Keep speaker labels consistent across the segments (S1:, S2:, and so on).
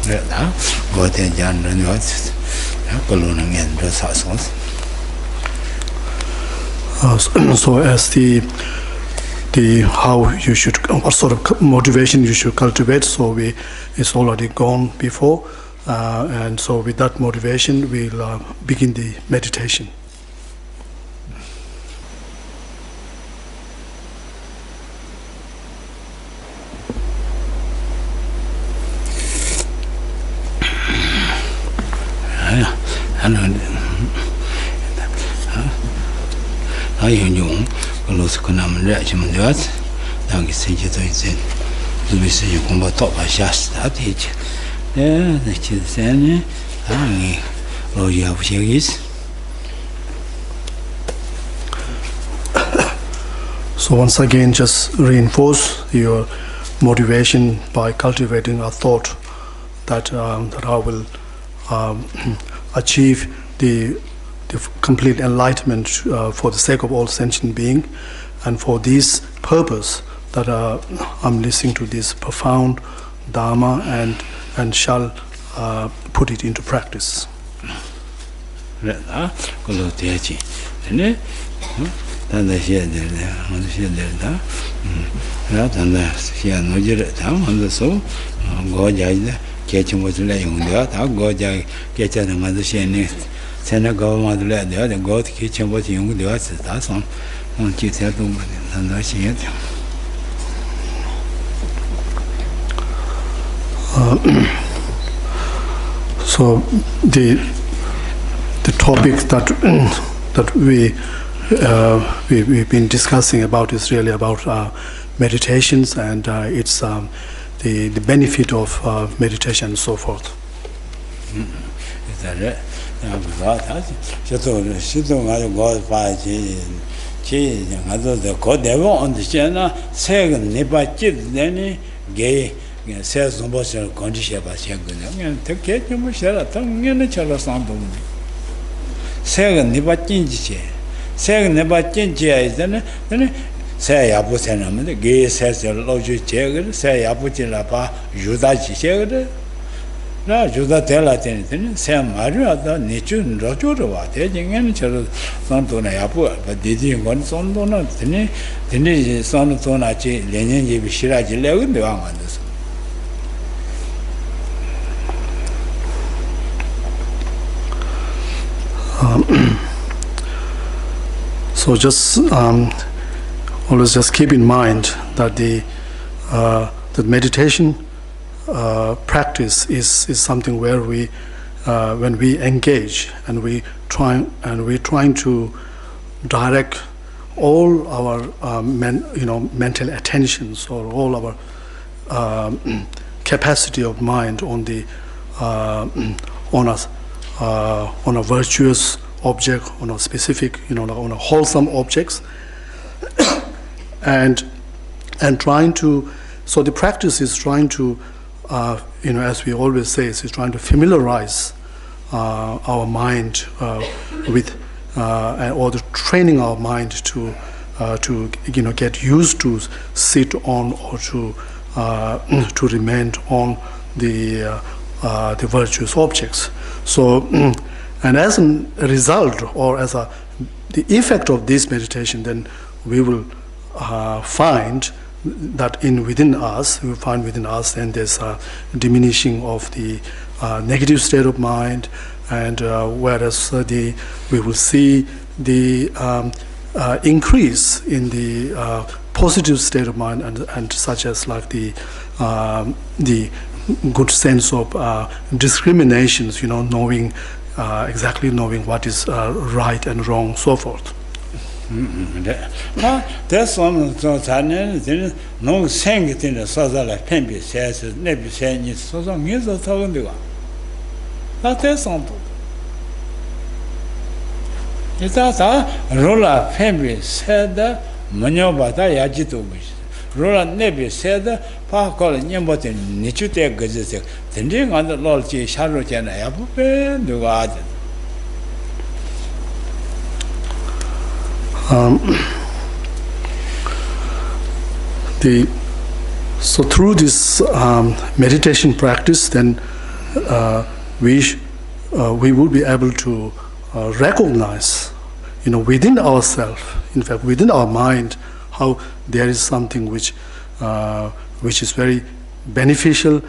S1: So as the how you should, what sort of motivation you should cultivate, so it's already gone before, and so with that motivation we'll begin the meditation. So once again, just reinforce your motivation by cultivating a thought that that I will achieve the complete enlightenment for the sake of all sentient being, and for this purpose that I'm listening to this profound Dharma and shall put it into practice. So the topic that we've been discussing about is really about meditations, and it's the benefit of meditation and so forth.
S2: Is that it? says no more condition by second. Take care of myself. I'm going to tell us on the second, never change. Second, never change is then say Abusenam, the gay says the logic checker, say Abutilapa, Judachi checker. No, Judah tell us anything, say Mario, the nature and Rojova, taking any child son to Nayapu, but did you want son to not? Then son to Nachi, Lenin, Shiraji, Levin, the one.
S1: So just always just keep in mind that the meditation practice is something where we when we engage and we're trying to direct all our mental attentions or all our capacity of mind on the on a virtuous object, on a specific, on a wholesome objects, and trying to. So the practice is trying to, as we always say, is trying to familiarize our mind with, or the training our mind to get used to sit on or to remain on the virtuous objects. So, and as a result, or as the effect of this meditation, then we will find that within us, then there's a diminishing of the negative state of mind, and whereas we will see the increase in the positive state of mind, and such as like the good sense of discriminations, knowing exactly what is right and wrong, so forth.
S2: That's one so no saying it in the social pembe says never saying it so long is a thousand. That's something. It's a roller pembe said Manobata Yajito. Roller never said Parkour Yambotin Nichute Gazette. The ring on the Lord Charlotte and Abu the garden.
S1: So through this meditation practice, then we would be able to recognize, within ourselves, in fact, within our mind, how there is something which is very beneficial,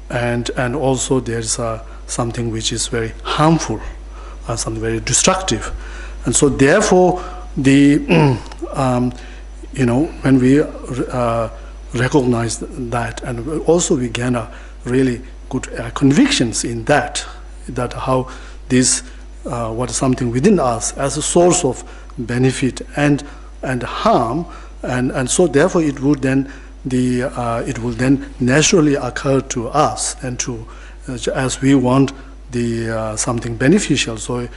S1: and also there is something which is very harmful, something very destructive, and so therefore the when we recognize that, and also we gain a really good convictions in that how this what is something within us as a source of benefit and harm, and so therefore it would then it will then naturally occur to us, and to as we want the something beneficial, so it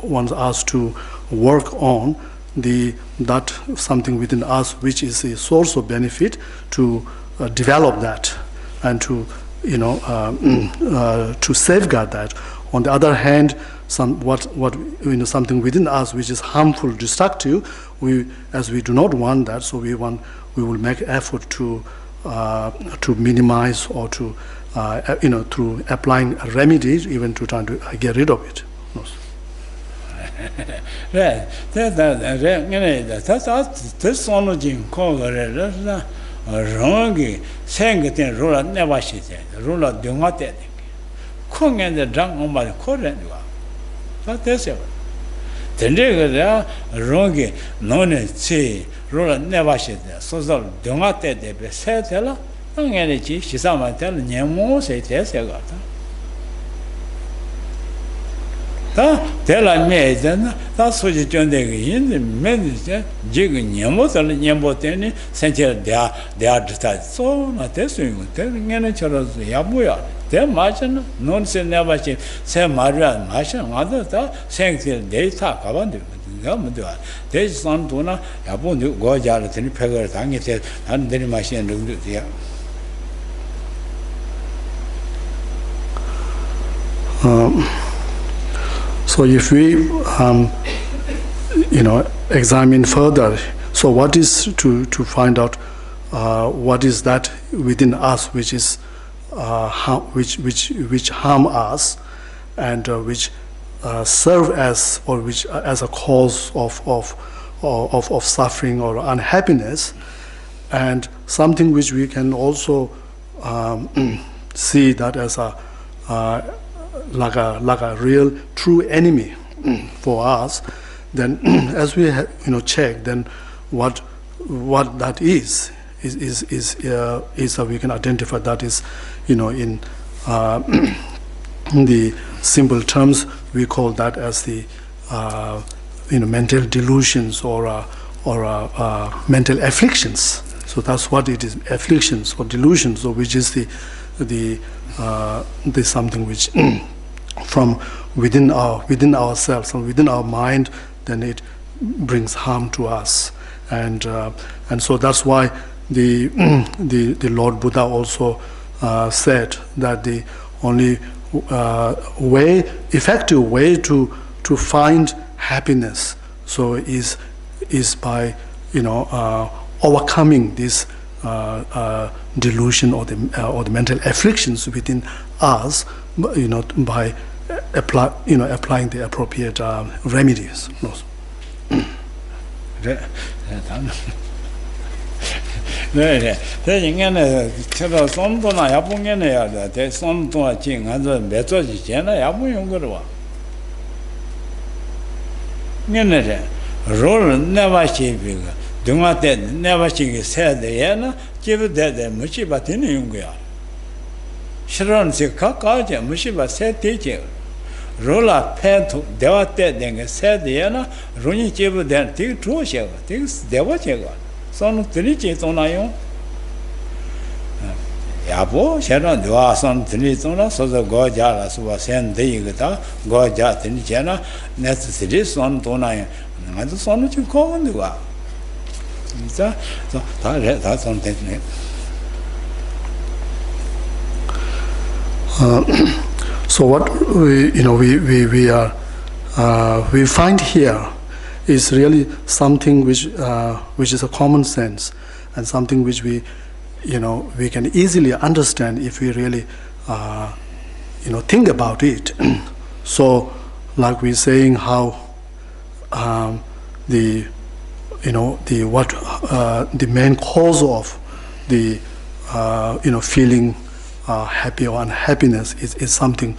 S1: wants us to work on that something within us which is a source of benefit, to develop that and to to safeguard that. On the other hand, something within us which is harmful, destructive, as we do not want that, so we will make effort to minimize, or to through applying remedies, even to try to get rid of it.
S2: Tela me then that's what you join the men jig nyamboteni center they are just so not testing telling any chorus yabuya they margin non se never say maria margin other saying they talk about it there's some tuna yabun go jar to pegger thang it and then machine do
S1: So if we, examine further, so what is to find out what is that within us which is which harm us, and which serve as, or which as a cause of suffering or unhappiness, and something which we can also see that as a like a real true enemy for us, then as we check, then what that is we can identify that is in the simple terms we call that as the mental delusions or mental afflictions. So that's what it is, afflictions or delusions, or which is the something which from within ourselves and within our mind, then it brings harm to us, and so that's why the Lord Buddha also said that the only effective way to find happiness, so is by overcoming this delusion or the mental afflictions within us, by applying the appropriate remedies.
S2: Sharon se kakaja mushiba sete rola pento devate denga said yana runi chebu den tik tro shega tik deva chega son tini che tona yo yabo sharon dwa son tini tona so the goja la suba sen de yigata goja tini chena necessary son tona yo ngado son chi ko ndwa isa so ta son tene.
S1: So what we find here is really something which is a common sense, and something which we can easily understand if we really think about it. So, like we're saying, how the main cause of the feeling happy or unhappiness is something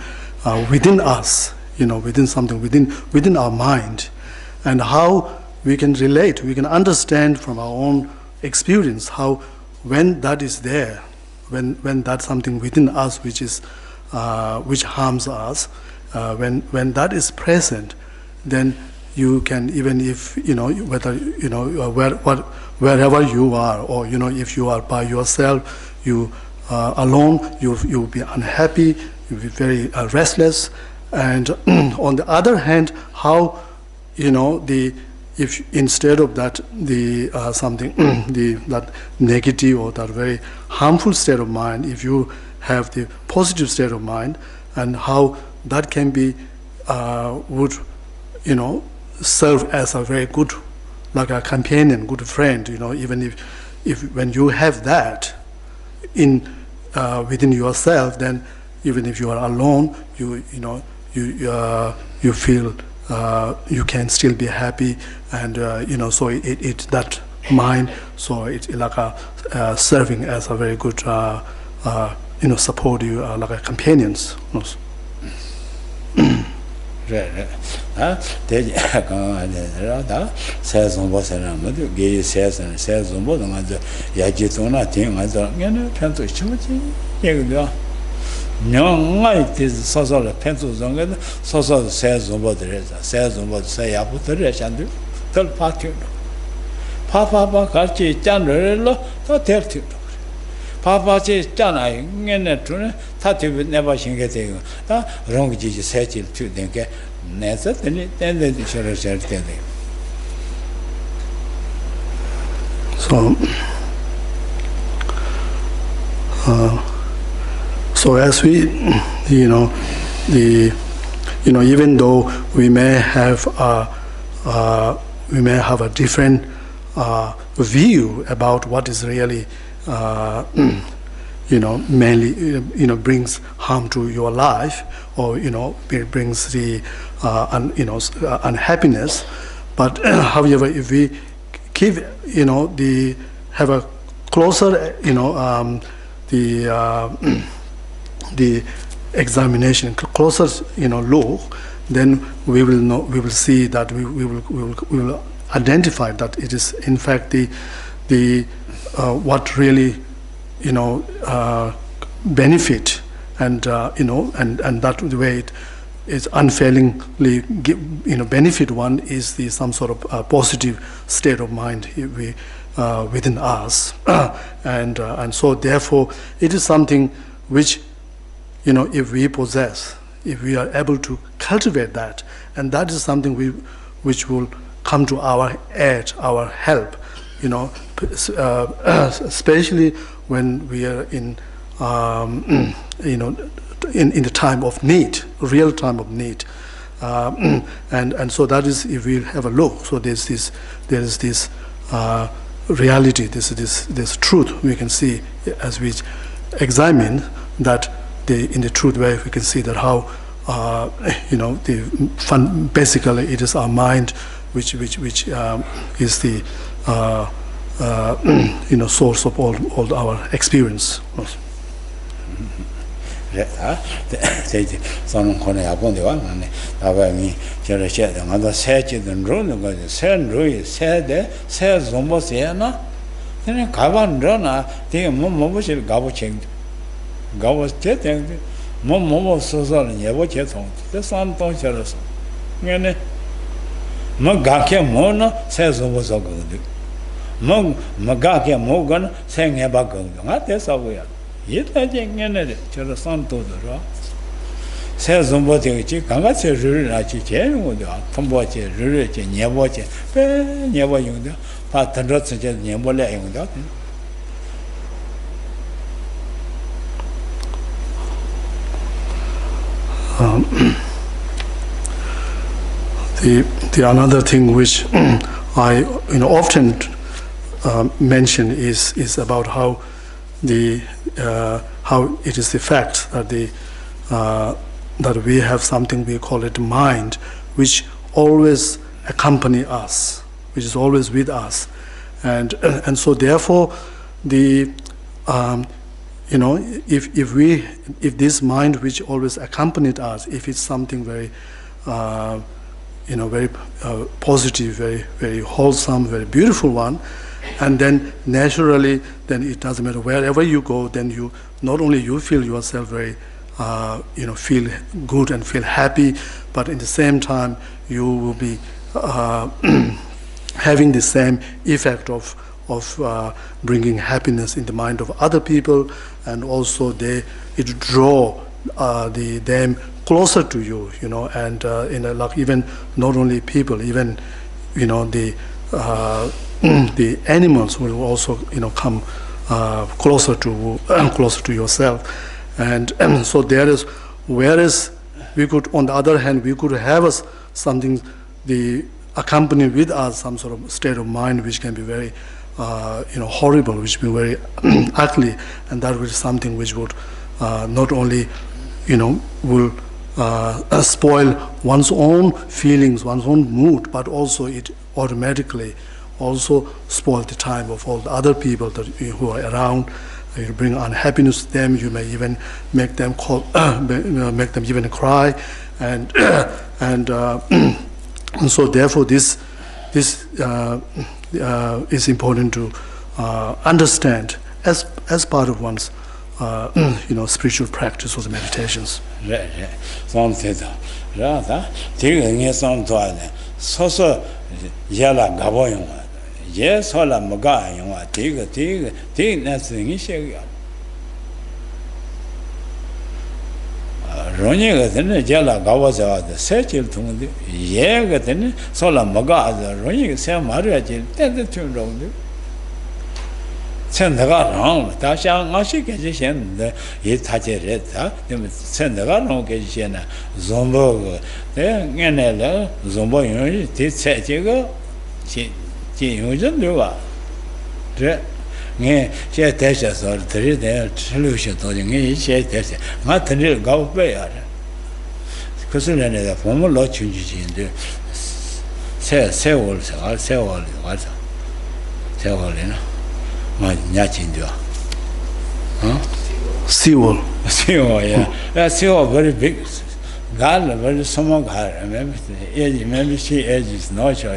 S1: within us, within our mind, and how we can relate, we can understand from our own experience how when that is there, when that's something within us which is which harms us, when that is present, then you can, even if whether wherever you are, or if you are by yourself, you alone, you'll be unhappy, you'll be very restless. And on the other hand, how if instead of that something that negative or that very harmful state of mind, if you have the positive state of mind, and how that can be would serve as a very good, like a companion, good friend. Even if when you have that in within yourself, then even if you are alone, you feel you can still be happy, and so it that mind, so it's like a serving as a very good support you, like a companions.
S2: Right. They says on what's around, gay says and says on both of the Yajitona thing, I don't pencil shooting. No, it is social pencils on it, social says on what there is, says on what say I put the rest and do third party. Papa Kachi Janrello, not tell you. Papa says, Jana, and a tuna, Tati would never sing a thing. Wrong Jesus said to them, Nessa, then they shall tell them.
S1: So as we, even though we may have a different view about what is really mainly brings harm to your life, or it brings the unhappiness. But however, if we keep have a closer the examination, closer look, then we will see that we will identify that it is in fact the what really benefit, and and that the way it is unfailingly benefit one is some sort of positive state of mind within us, and so therefore it is something which if we possess, if we are able to cultivate that, and that is something which will come to our aid, our help, especially when we are in in the time of need, real time of need, and so that is, if we have a look, so there is this reality, this truth we can see as we examine that in the truth way, we can see that how basically it is our mind which is the source of all our experience.
S2: Magake Mogan sang about going. That's how we are. Yet I think the son to the rock. Says somebody, Kanga says, Rurachi, with the Tomboche, Rurachi, Nevoche, never you, but the rots and never laying that.
S1: The another thing which I often mention is about how how it is the fact that that we have something we call it mind, which always accompany us, which is always with us, and so therefore the if this mind which always accompanied us, if it's something very very positive, very very wholesome, very beautiful one, and then naturally, then it doesn't matter wherever you go, then you not only you feel yourself very feel good and feel happy, but in the same time you will be having the same effect of bringing happiness in the mind of other people, and also it draw them closer to you, and like even not only people, even the animals will also come closer to yourself, and so there is, whereas we could, on the other hand, we could have something accompany with us some sort of state of mind which can be very horrible, which be very ugly, and that was something which would not only will spoil one's own feelings, one's own mood, but also it automatically also spoil the time of all the other people who are around. You bring unhappiness to them. You may even make them make them even cry, and so therefore this is important to understand as part of one's spiritual practice or the meditations. Seawall.
S2: Seawall, yeah. That seawall very big. God, very small God. Maybe she is not sure.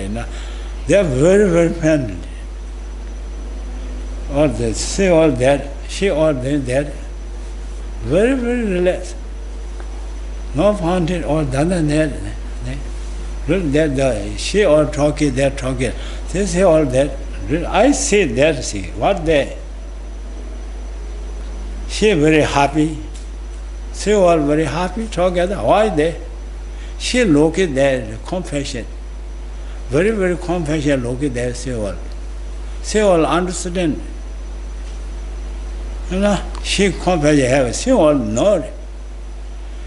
S2: They are very, very friendly. All the sea all dead, she all dead. Very, very relaxed. No fountain or done dead. Look that she all talking, they're talking. They say all that. I see that sea. What they? She very happy. She all very happy together. Why they? She look at their compassion. Very, very compassion look at their she all understand. She compassion have, she all know.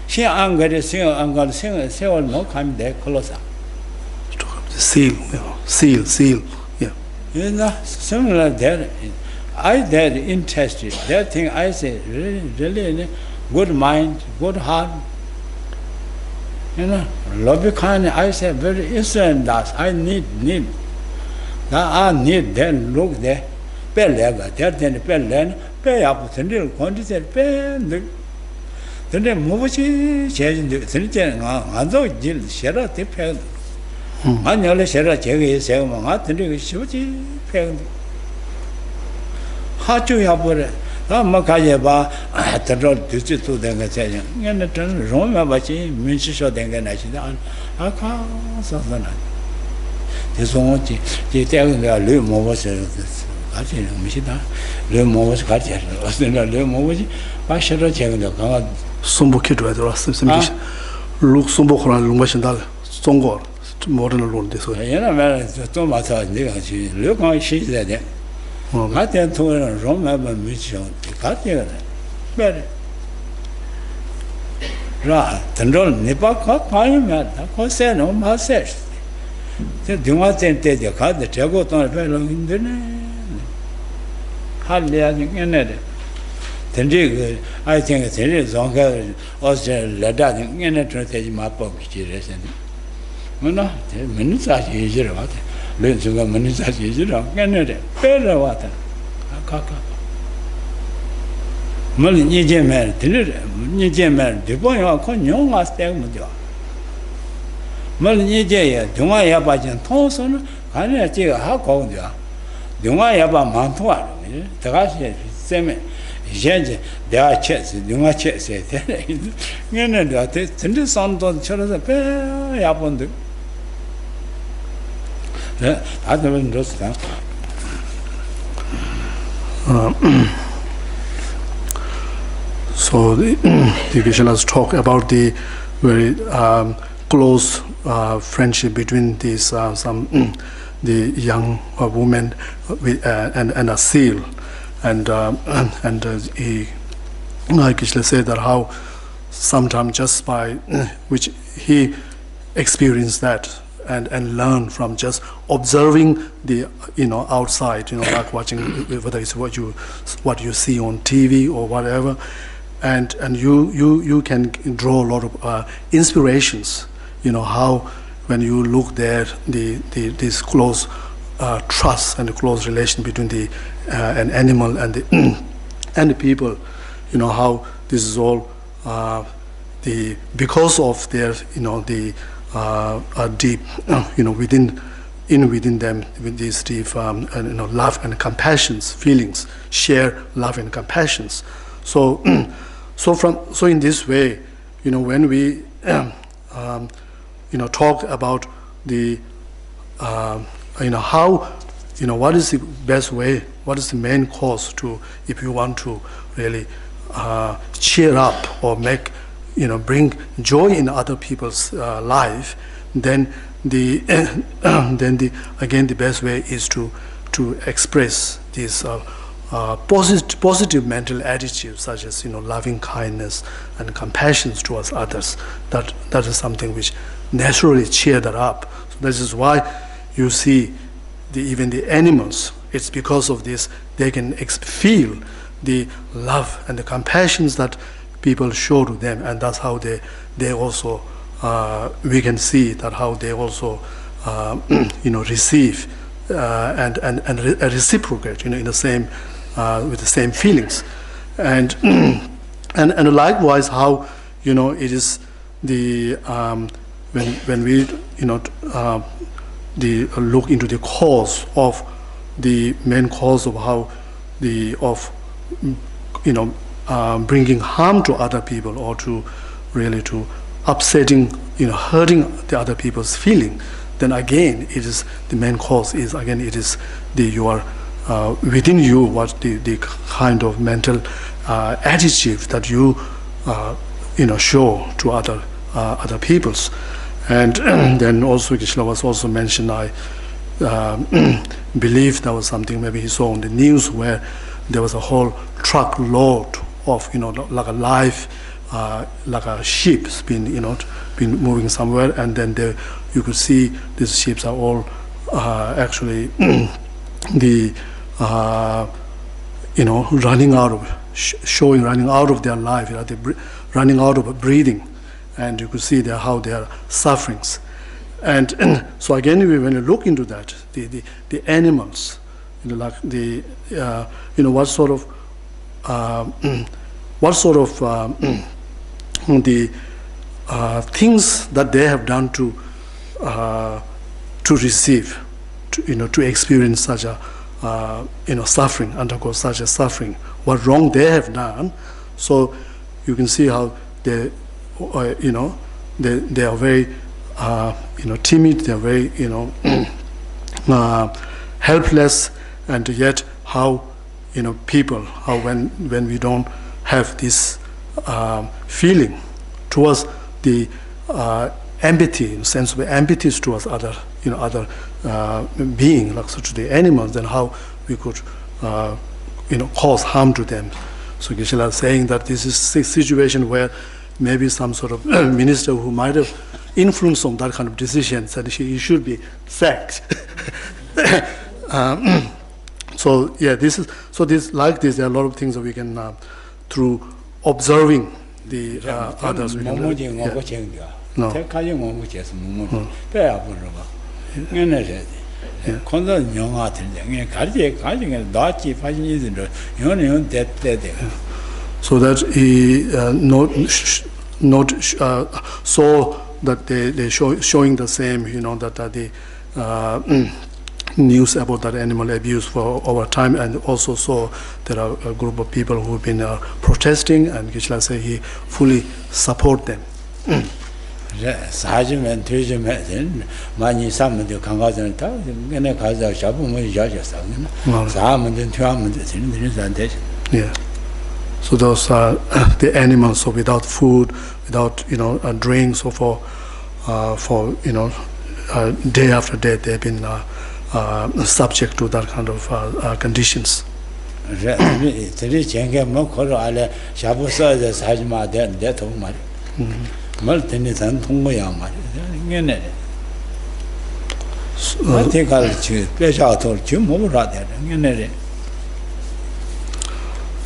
S2: She angry, she all no come there closer.
S1: Seal, yeah.
S2: Similar that. I that interested. That thing I say really good mind, good heart. Love kind. I say very instant that I need. That I need. Then look there. Pay lega. Then pay land. Pay up. Then little quantity. Pay. Then move change. Then I don't deal. Share the pay. I nearly share a check. Say, I think should pay. How do you have it? Makayaba, the road to the saying, and the turn Roma Bachi, Minchis then I can't something. This one, they tell me a little more was Mishida, little more was Katia, or then a little more. Why should I check the God?
S1: Sumbo kid with the rest of some look Sumbo Lumashandal, Songor, more than a road this way. Look how she's there. I tell to Rome have a mission. Got here. Better. Ra, the roll nipper caught parliament. I could say no more says. Do not think the cut the Jago on a fellow in the name. Hardly anything in it.
S2: Tendry, I think it's a Zonga also let out in a translation map of Chiris. No, minutes are easier. Learn to go minutes as easier. Canada, better water. Molly Nijemer, Nijemer, the boy are con young as Delmudio. Molly Nijaya, Dumaya Bajan Thompson, I didn't take a how cold you are. Dumaya Mantua, the Russia, same. There are checks, Duma checks, send the sound on each other, pay upon the other windows.
S1: So the Geshe talk about the very close friendship between these the young woman and a seal, and he Geshe said that how sometimes just by which he experienced that and learn from just observing the outside, like watching whether it's what you see on TV or whatever. And you can draw a lot of inspirations, how when you look there, this close trust and the close relation between an animal and the people, how this is all because of their deep within them with these deep love and compassions feelings, share love and compassions. So in this way, when we talk about the how what is the best way, what is the main cause to, if you want to really cheer up or make bring joy in other people's life, then the best way is to express these positive mental attitudes, such as loving kindness and compassion towards others. That is something which naturally cheer that up. So this is why you see even the animals. It's because of this they can feel the love and the compassions that people show to them, and that's how they also we can see that how they also receive and reciprocate in the same with the same feelings, and likewise how it is the when we look into the cause of the main cause of how bringing harm to other people, or to really to upsetting, hurting the other people's feeling, then again it is the main cause is again it is within you what the kind of mental attitude that you show to other peoples. And then also Geshe was also mentioned, I believe there was something maybe he saw on the news where there was a whole truckload of like a live like a sheep's been moving somewhere, and then you could see these sheep are all actually running out of running out of their life, they're running out of breathing, and you could see how they are sufferings. And so again, when you look into that, the animals, like what sort of the things that they have done to receive, to experience such a suffering, undergo such a suffering, what wrong they have done. So you can see how they are very timid, they are very helpless, and yet how people, how when we don't have this feeling towards the empathy, sense of empathy towards other being, like such the animals, then how we could cause harm to them. So Geshe is saying that this is a situation where maybe some sort of minister who might have influenced on that kind of decision said he should be sacked. So yeah, there are a lot of things that we can through observing the others.
S2: No.
S1: So that he not saw that they showing the same, that the news about that animal abuse for over time, and also saw there are a group of people who've been protesting, and Geshe say he fully support them.
S2: 사지면 되지면 많이 사면도 강가전 다 내가 가서 잡으면 야자상은 사면도 퇴하면 되는 안 되지.
S1: Yeah. So those are the animals. So without food, without drink, so for day after day they've been subject to that kind of conditions.
S2: 저리 전에 뭐 걸어 알아 잡으서 사지마 내 도말. 말때니 산 통고야 말이야. 이게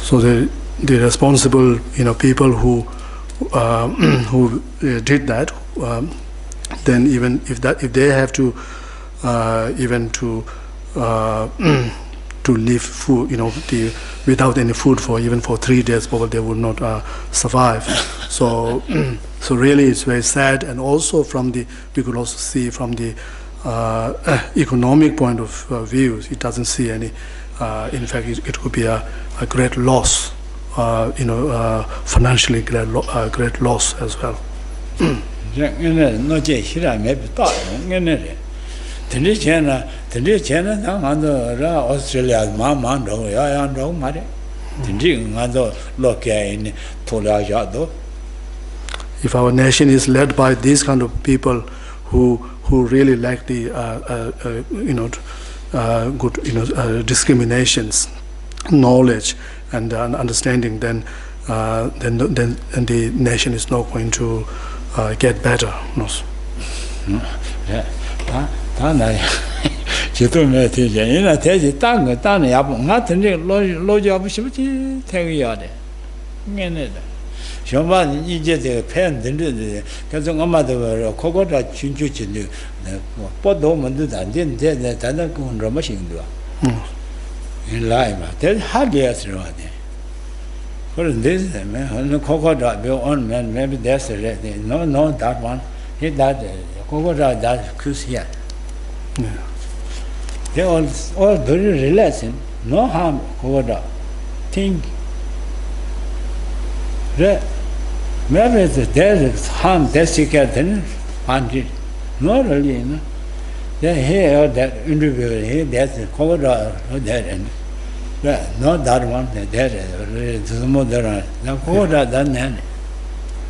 S1: So the responsible people who did that, then even if they have to even to leave food, without any food for 3 days, probably they would not survive. So really it's very sad, and also we could also see from the economic point of view, it doesn't see any. In fact, it could be a great loss, financially great loss as well. If our nation is led by these kind of people who really lack the good discriminations, knowledge, and understanding, then the nation is not going to get better.
S2: 정말 이제 팬들들 계속 엄마도 코고다 진주진도 뻗도 만도 안 되는데 다른 건 로마신도 라이브 될 하게스로 하네 그런데 한 코고다 on man maybe that's it no that one hit that 코고다 that crucial they all very relaxing, no harm kogoda think maybe there's harm that's you get then and not really they hear that individual here that's kogoda that and not that one that is more than the kogoda than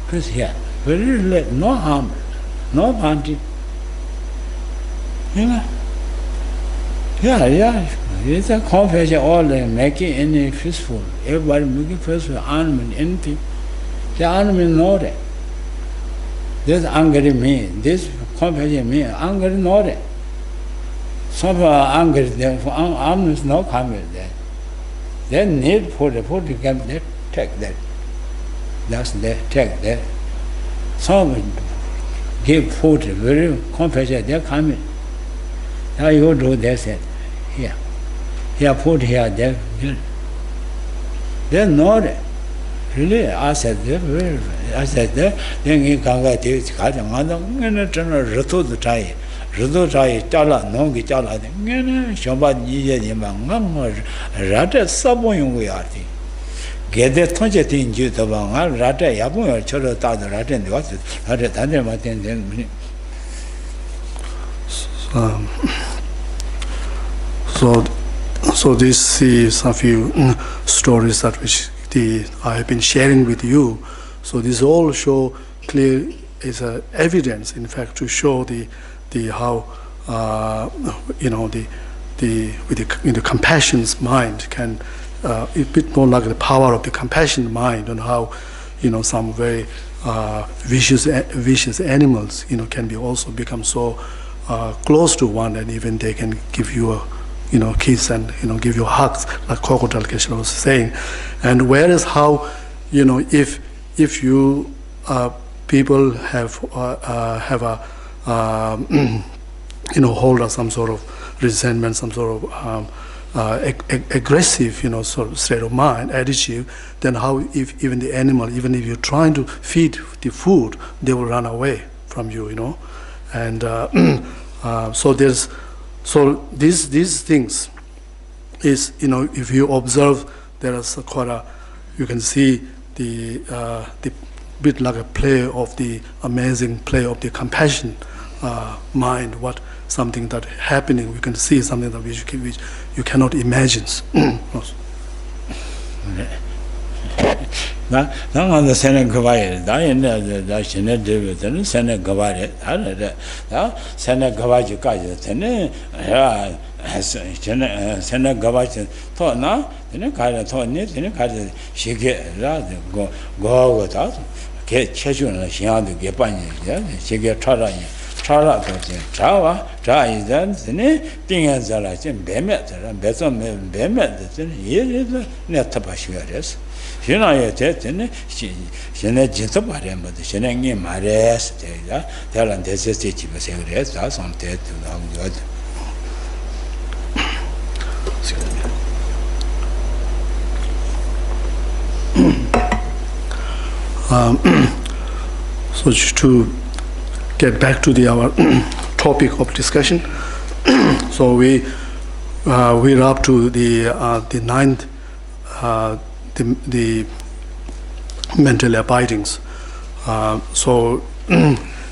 S2: because here very no harm no harm yeah it's a confession all making any peaceful everybody making peaceful animal anything the animal know that this angry me this confession me angry know that some angry there for arms no coming there then need for the food to get that take that that's the take that some give food very confession they're coming now you do this here put here there they're not really I said there then you can get this kind of man general reto the try tala no gi tala ngene shoba ni ye ma ngam rata sabon we are get the tonje tin ju to ba nga rata ya bon yo choro ta da rata ne wa rata dan de ma ten den
S1: So this is a few stories that I have been sharing with you. So this all show clear is evidence, in fact, to show the how the compassion's mind can a bit more like the power of the compassion mind, and how some very vicious animals can be also become so close to one, and even they can give you a kiss and give you hugs, like crocodile Geshe was saying. And whereas how if you people have a hold of some sort of resentment, some sort of aggressive, sort of state of mind, attitude, then how if even the animal, even if you're trying to feed the food, they will run away from you, and so these things is, if you observe, there is quite a, you can see the bit like a play of the amazing play of the compassion mind, what something that happening, we can see something that which you cannot imagine.
S2: the Senate Gavai, the Senate David, Senate Gavari, Senate Gavaji Kaja, Senate Gavaji, thought now, then a kind thought knit, then a kind she get rather go without, get Cheshun, she had to get bunny, she get Chara. Chara, Chawa, Cha is then, thing as a like Bemet, and better Bemet, here is the Netabashuares. She know your death, she net Jitabarem, but she didn't give my rest, tell and this is teaching us a rest, that's on dead to the good.
S1: So to get back to our topic of discussion, so we're up to the ninth, the mental abidings. So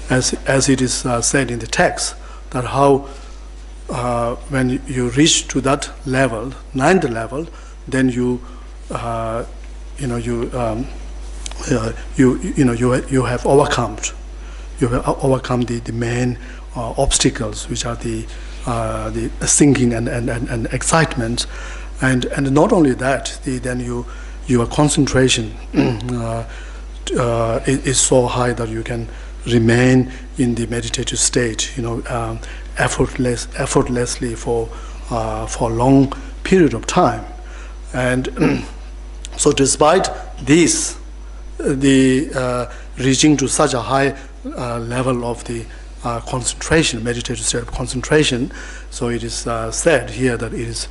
S1: as it is said in the text, that how when you reach to that level, ninth level, then you have overcome. You have overcome the main obstacles, which are the thinking and excitement, and not only that, then your concentration is so high that you can remain in the meditative state, effortlessly for a long period of time, and so despite this, the reaching to such a high level of the concentration, meditative state of concentration, so it is said here that it is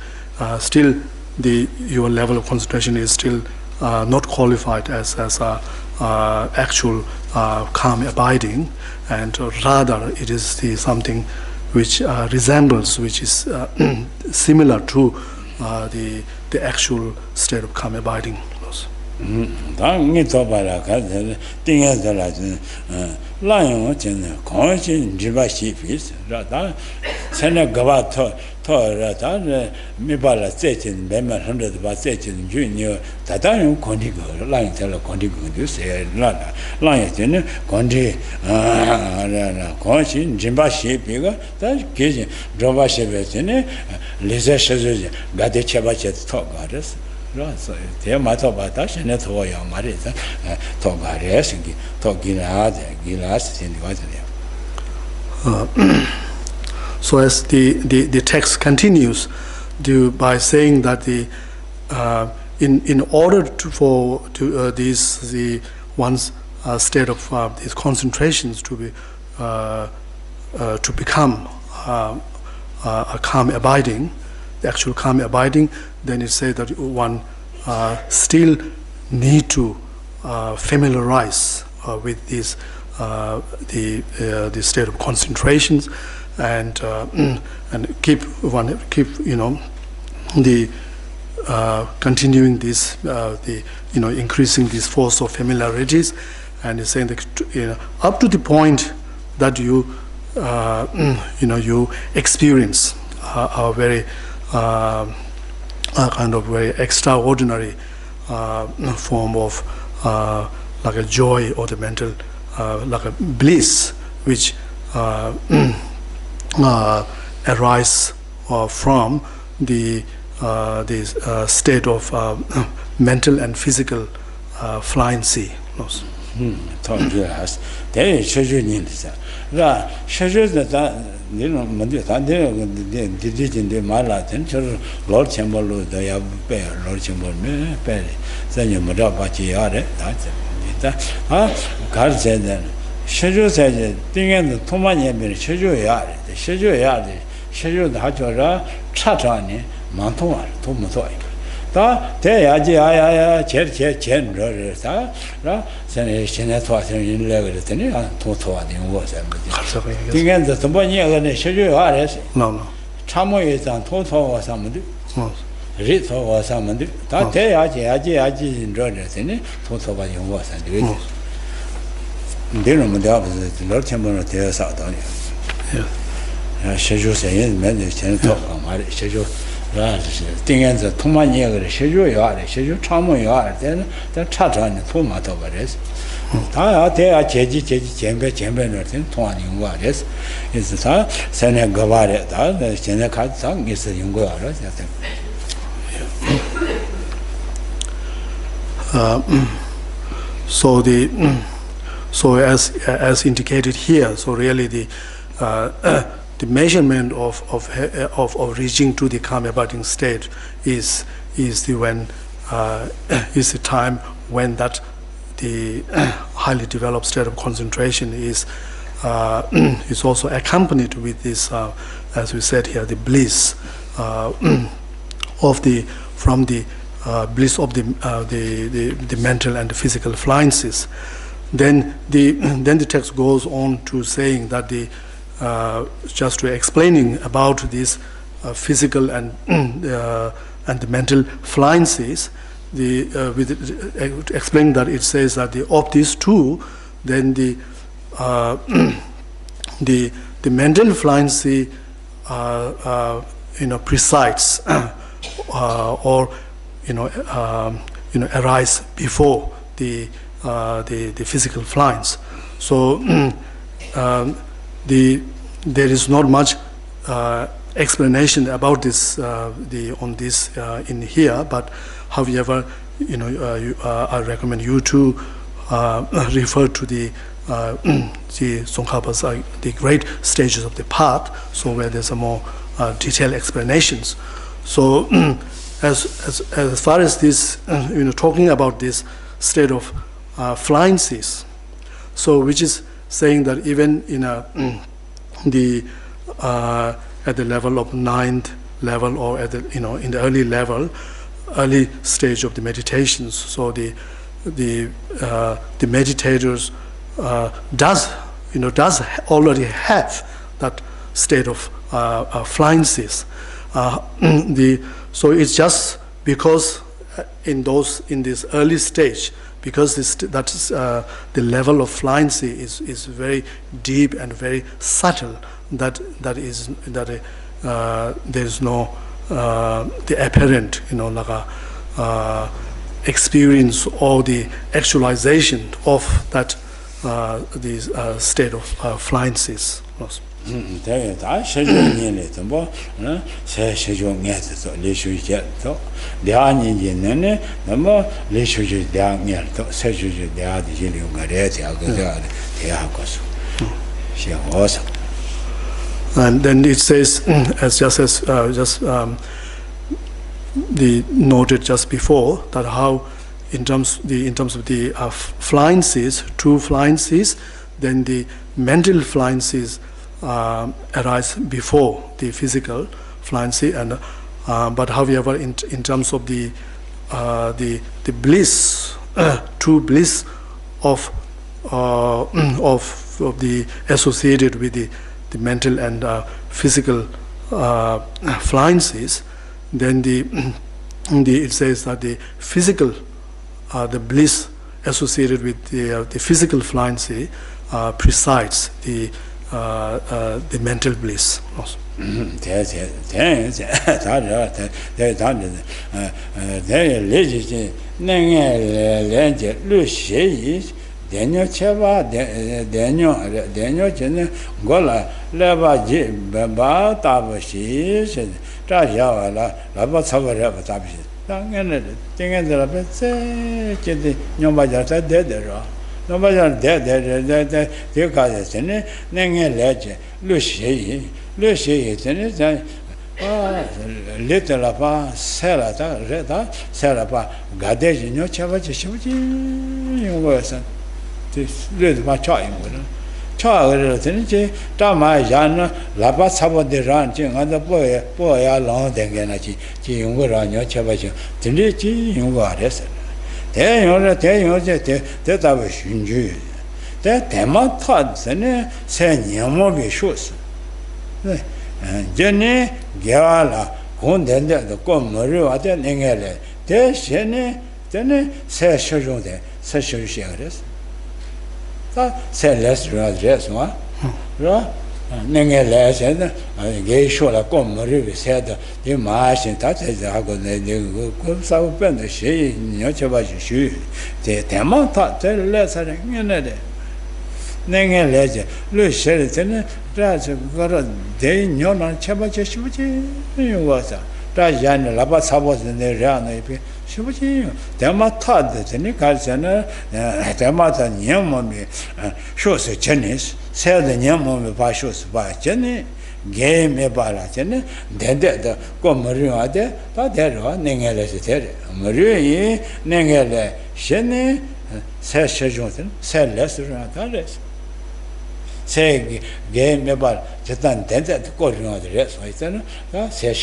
S1: still your level of concentration is still not qualified as a actual calm abiding, and rather it is something which resembles, which is similar to the actual state of calm abiding.
S2: 당이 더 봐라 가서 띵해서라 라용 전에 거진 지바시 비스라다 세네 가바토 토라다 미발라 세진 매만 hundred 바 세진 주니어 다다용 권리고 라인텔 권리고 주세 라라 라인 전에 권리 라라 거진 지바시 비가 다 계진 조바시 베전에 리제셔즈 가데체바체 토가르스 so
S1: as the text continues by saying that in order for the one's state of these concentrations to become a calm abiding, the actual calm abiding, then it says that one still need to familiarize with this the state of concentrations, and keep the continuing this increasing this force of familiarities, and he's saying that up to the point that you experience a very kind of very extraordinary form of like a joy or the mental like a bliss which arise from the state of mental and physical pliancy.
S2: Tongilas, they Shaju Nilsa. Ra, Shaju that you know, did in the Malatin, Lord Chambalo, the Yabu, Lord Chambal, Perry, then you Madabachi Yare, that's it. God said then, Shaju said, thing and the Tomania, Shaju Yard, the Shaju Yard, Shaju the Hajora, Chatani, Mantua, Tomatoy. 다 대야지야야 제chen 다 전에 신의 토하는 일을 그랬더니 토토하는 거죠. 등엔서 돈번이가 실효 아래서 참모에서 토토와 삼는데 리토와 삼는데 다 대야지 저랬더니 토토가 용어서 되게 내는 문제 없어서 넓게만 되어서 하더니 실효세에 맨날 전에 토가 말이 실효 띵엔서 통만이가 실효야 실효 참모야 되는 차전에 토마토 버렸어. 다 대야 제지 잼배는 통하는 거 알았어. 그래서 다 선에 거발에 다 전에 가서 있어 연구 알았어.
S1: So as indicated here, so really the measurement of reaching to the calm abiding state is the time when that the highly developed state of concentration is also accompanied with this, as we said here, the bliss from the bliss of the mental and the physical fluences. Then the text goes on to saying that just to explaining about this physical and the mental fluences, explaining that it says that of these two, then the mental fluency presides or arise before the physical fluence. So there is not much explanation about this in here, but however, I recommend you to refer to the Tsongkhapa's the great stages of the path, so where there's a more detailed explanations. So as far as this, talking about this state of fluences, so which is saying that even in at the level of 9th level, or at the in the early stage of the meditations, so the meditators does already have that state of fluences. So it's just because in this early stage, because the level of fluency is very deep and very subtle, that there is no the apparent experience or the actualization of that state of fluencies.
S2: 다 세종년에 뭐 세종년에서 레슈제도 대안이는 너무 레슈제 대안이도 세주제 대안이 용가래 대학가 대학가서 시험어서.
S1: And then it says, as the noted just before, that how in terms of the fluencies, two fluencies, then the mental fluencies arise before the physical fluency, and but however in terms of the bliss, true bliss of the associated with the mental and physical fluencies, then it says that the physical, the bliss associated with the physical fluency presides the mental bliss.
S2: Daniel Cheva, Daniel Jen, Gola, Levaji, Bamba, Tabashi, Tajavala, Lava Savara, Tabishi. Thing in the Labet, Nobajata dead, Nobody they got it in it, Nang legend, Lucy, little apa, Salata, Reda, Salapa, Gadej, no chavachi, you was this little my child. Child, Tama Jan, Lapa Sabo de Ranching, and the boy along the Ganachi, Jinguran, your chavachi, Tilichi, you were arrested. There you are, that I was injured. That Tema thoughts and send Yamobi shoes. Jenny, Gala, Kundenda, the Comaru, at the Ningele. There, Jenny, then says Shajon there, says Sharis. Said less dress, what? Ningele said, Gay Shola Comaru said, the marsh and touches the Hagon, they go so bend the shade, Yochavashi shoe. The Tema thought, tell less than a Nang legend, Louis Sheraton, Raj got a day, Yon Chabachi, you was a Rajan, Laba Sabos in the Rana, Shibuchi, Dama Todd, the Nikalsana, Damata Yamomi, shows a Chinese, sell the Yamomi by shows by Jenny, game about Jenny, then the Gomaru there, but there are Ningele, Marie, Ningele, Shenny, says Shajon, said less than say game about just done that going on the rest, I said, says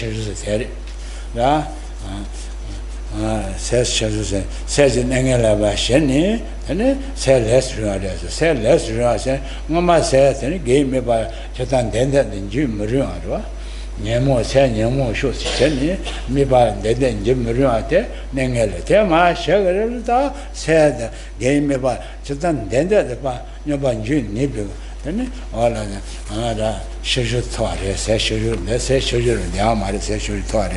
S2: says in Engela Shenny, and said less said Mamma says, and game about just done that in Jim Maruan. Nemo said, Nemo shows Jenny, me by dead and Jim Maruate, Nengela, Tema, Shagarita, said game about just done that about June Nibble. All of them, another schedule thought, schedule, let's say schedule, the Amari schedule thought,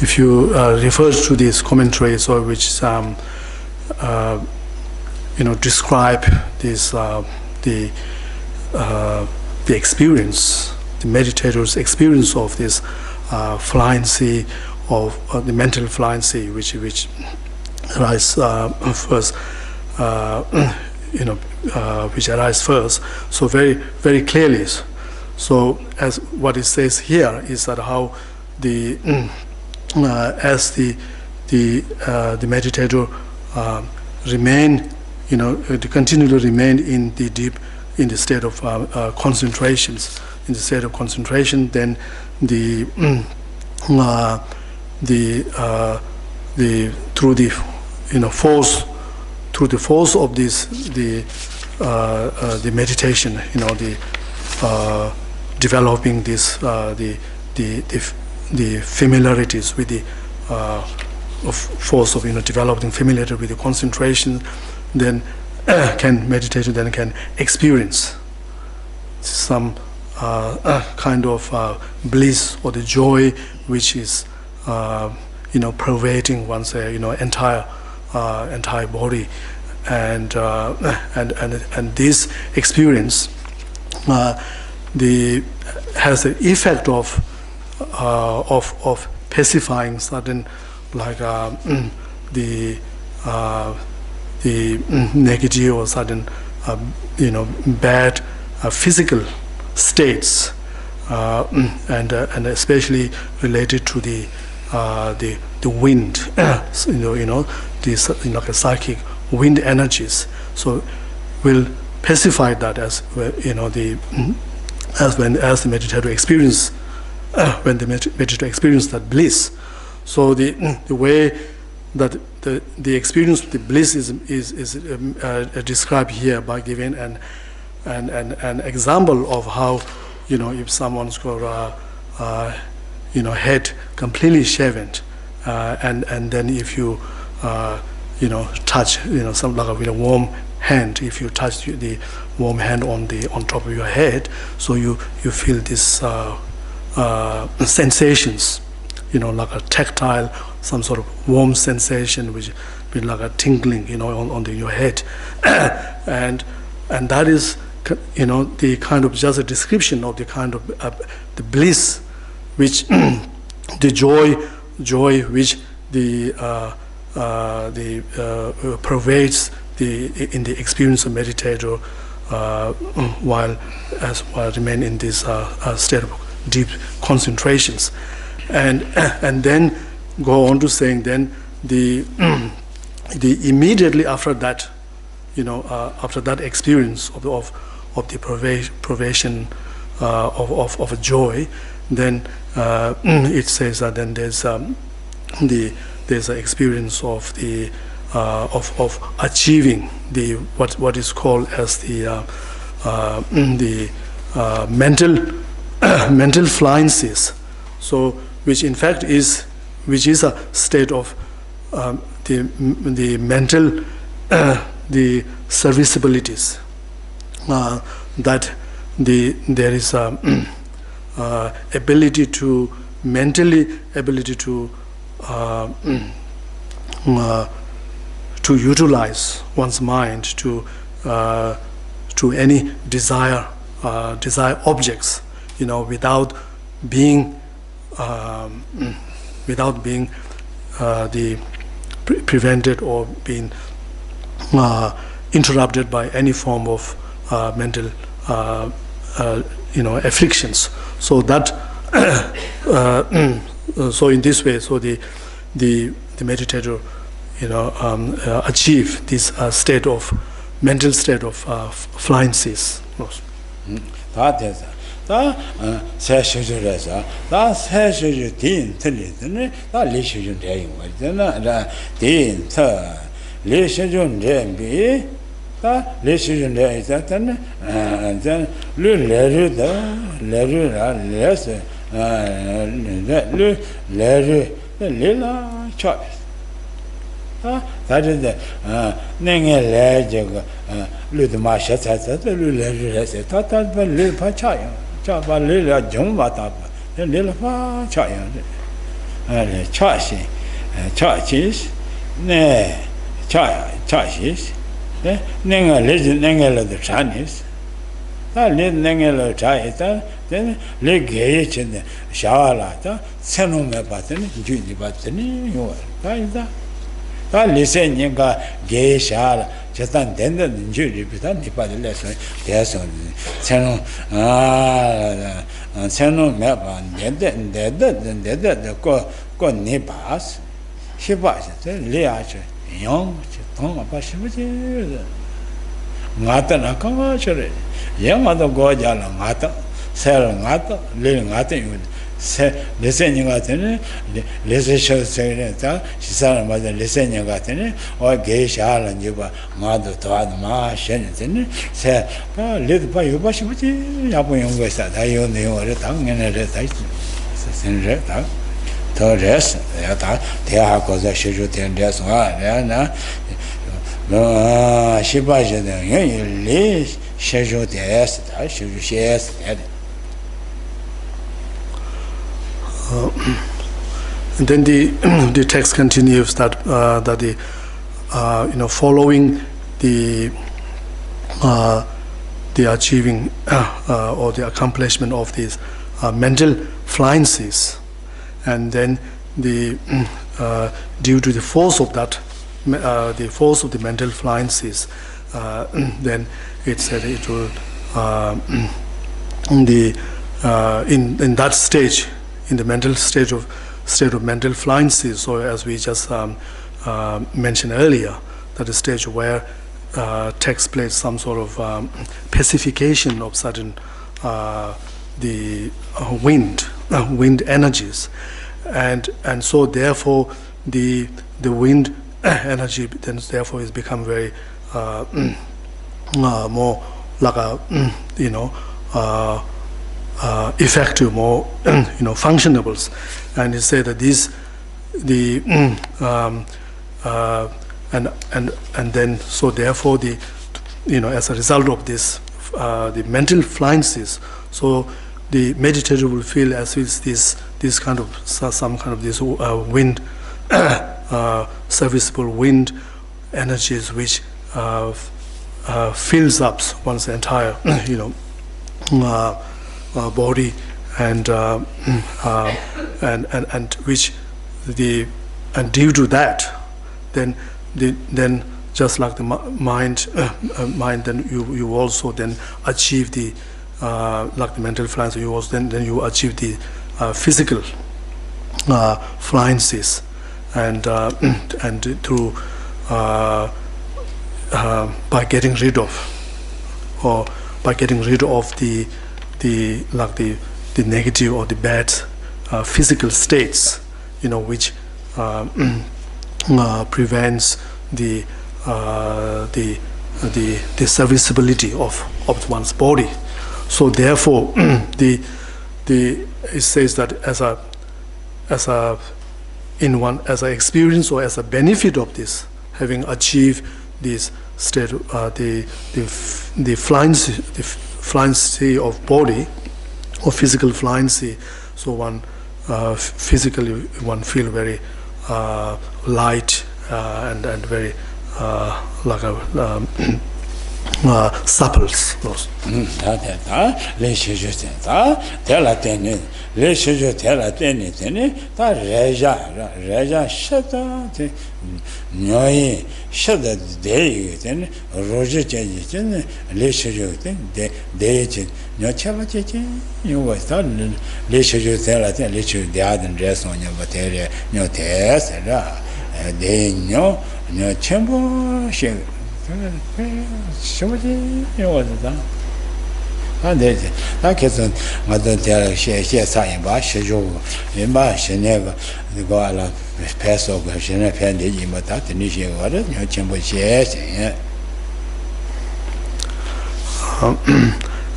S1: if you refer to these commentaries or which describe this the experience, the meditator's experience of this pliancy, of the mental pliancy, which arise first, which arise first. So very clearly. So as what it says here is that how the as the meditator remain, to continually remain in the state of concentrations, in the state of concentration, then the through the force of this the meditation, developing this the familiarities with the force of developing familiarity with the concentration, then meditation then can experience some kind of bliss or the joy which is pervading one's entire body, and this experience has the effect of pacifying certain the negative or certain bad physical states, and especially related to the wind, these psychic wind energies. So will pacify that as as the meditator experience when the meditator experience that bliss. So the way that the experience of the bliss is described here by giving an example of how if someone's got head completely shaven, and then if you touch some with a warm hand, if you touch the warm hand on top of your head, so you feel this sensations, like a tactile, some sort of warm sensation, which be like a tingling, on your head, and that is the kind of just a description of the kind of the bliss which joy which the pervades in the experience of meditator while remain in this state of deep concentrations, and then go on to saying then the immediately after that, after that experience of the privation of a joy, then it says that then there's an experience of the of achieving the what is called as the mental pliancies. So which in fact is a state of the mental the serviceabilities, that there is ability to utilize one's mind to any desire objects, without being prevented or being interrupted by any form of mental afflictions. So that so in this way, so the meditator achieve this mental state of pliancies.
S2: 다 세셔져서 다 세셔져 딘 틀리더니 다 리셔져 돼요. 맞잖아. 딘서 리셔져 돼비 다 리셔져 돼서는 전 르르다 르르라 레스 르르 르라 쳐 다른데 냉에 저거 르드마 샤차차 르르레세 타타 벌 파차요 자바 르라 정바다 르르파 차요 아래 차시 차치스 네 차시스 네 냉에 냉에라도 차니스 다 냉에라 차이다 네 레게에 쳤네 샤라다 세놈에 봤더니 주니 봤더니 요 다이다 다 리센니가 게샤라 제단 된다는 줄이 비다 니빠들래서 대서 세놈 세놈 매봐 내데 거 니바스 시바스 레아체 용 동아 바시부지 나타나 가마처래 영화도 고자라 나타 셀 나타 레 나타 세 레센이 같으네 레세셔서다 시사람 맞아 레센이 같으네 어 게샤는 이봐 마도 도와도 마셔는데 세 레드바 요바시부지 야보 연구했다 다 요네요를 당연히 다 센제 다 더레스 야다 대학고자 시주된 데서 와나 시바제는 연리 시주데스 다 시주시에스
S1: and then the text continues that the following the achieving or the accomplishment of these mental pliancies, and then the due to the force of that the force of the mental pliancies, then it said it will in that stage, in the mental state of mental pliancies. So as we just mentioned earlier, that is stage where takes place some sort of pacification of certain the wind energies, and so therefore the wind energy then therefore has become very more like a effective, more functionables, and he said that and then so therefore the as a result of this the mental pliancies, so the meditator will feel as if this kind of some kind of this wind serviceable wind energies which fills up one's entire body and which and due to that, then just like the mind, then you also then achieve the like the mental fluency. You also then you achieve the physical fluencies, and through by getting rid of, or by getting rid of the negative or the bad physical states, which prevents the serviceability of one's body. So therefore, it says that as an experience or as a benefit of this, having achieved this state, the fluency of body, or physical fluency, so one physically one feel very light and very like a supple.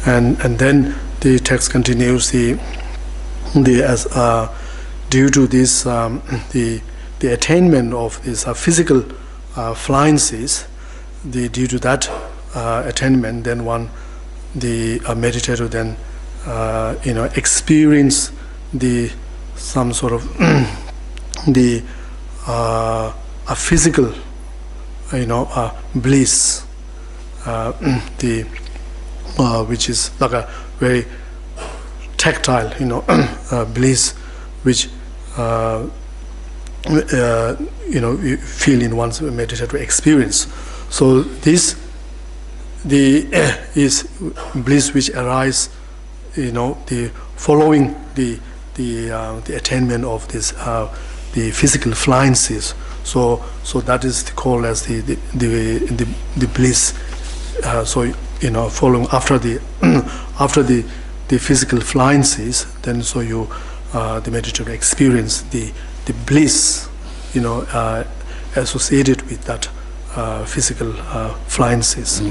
S1: And then the text continues, due to this the attainment of these physical fluencies, due to that attainment, then the meditator then experience some sort of a physical bliss, which is like a very tactile bliss, which you feel in one's meditative experience. So this is bliss which arises, the following the attainment of this the physical fluencies. So that is called as the bliss. So following after the physical fluencies, then so you the meditative experience the bliss associated with that physical fluencies.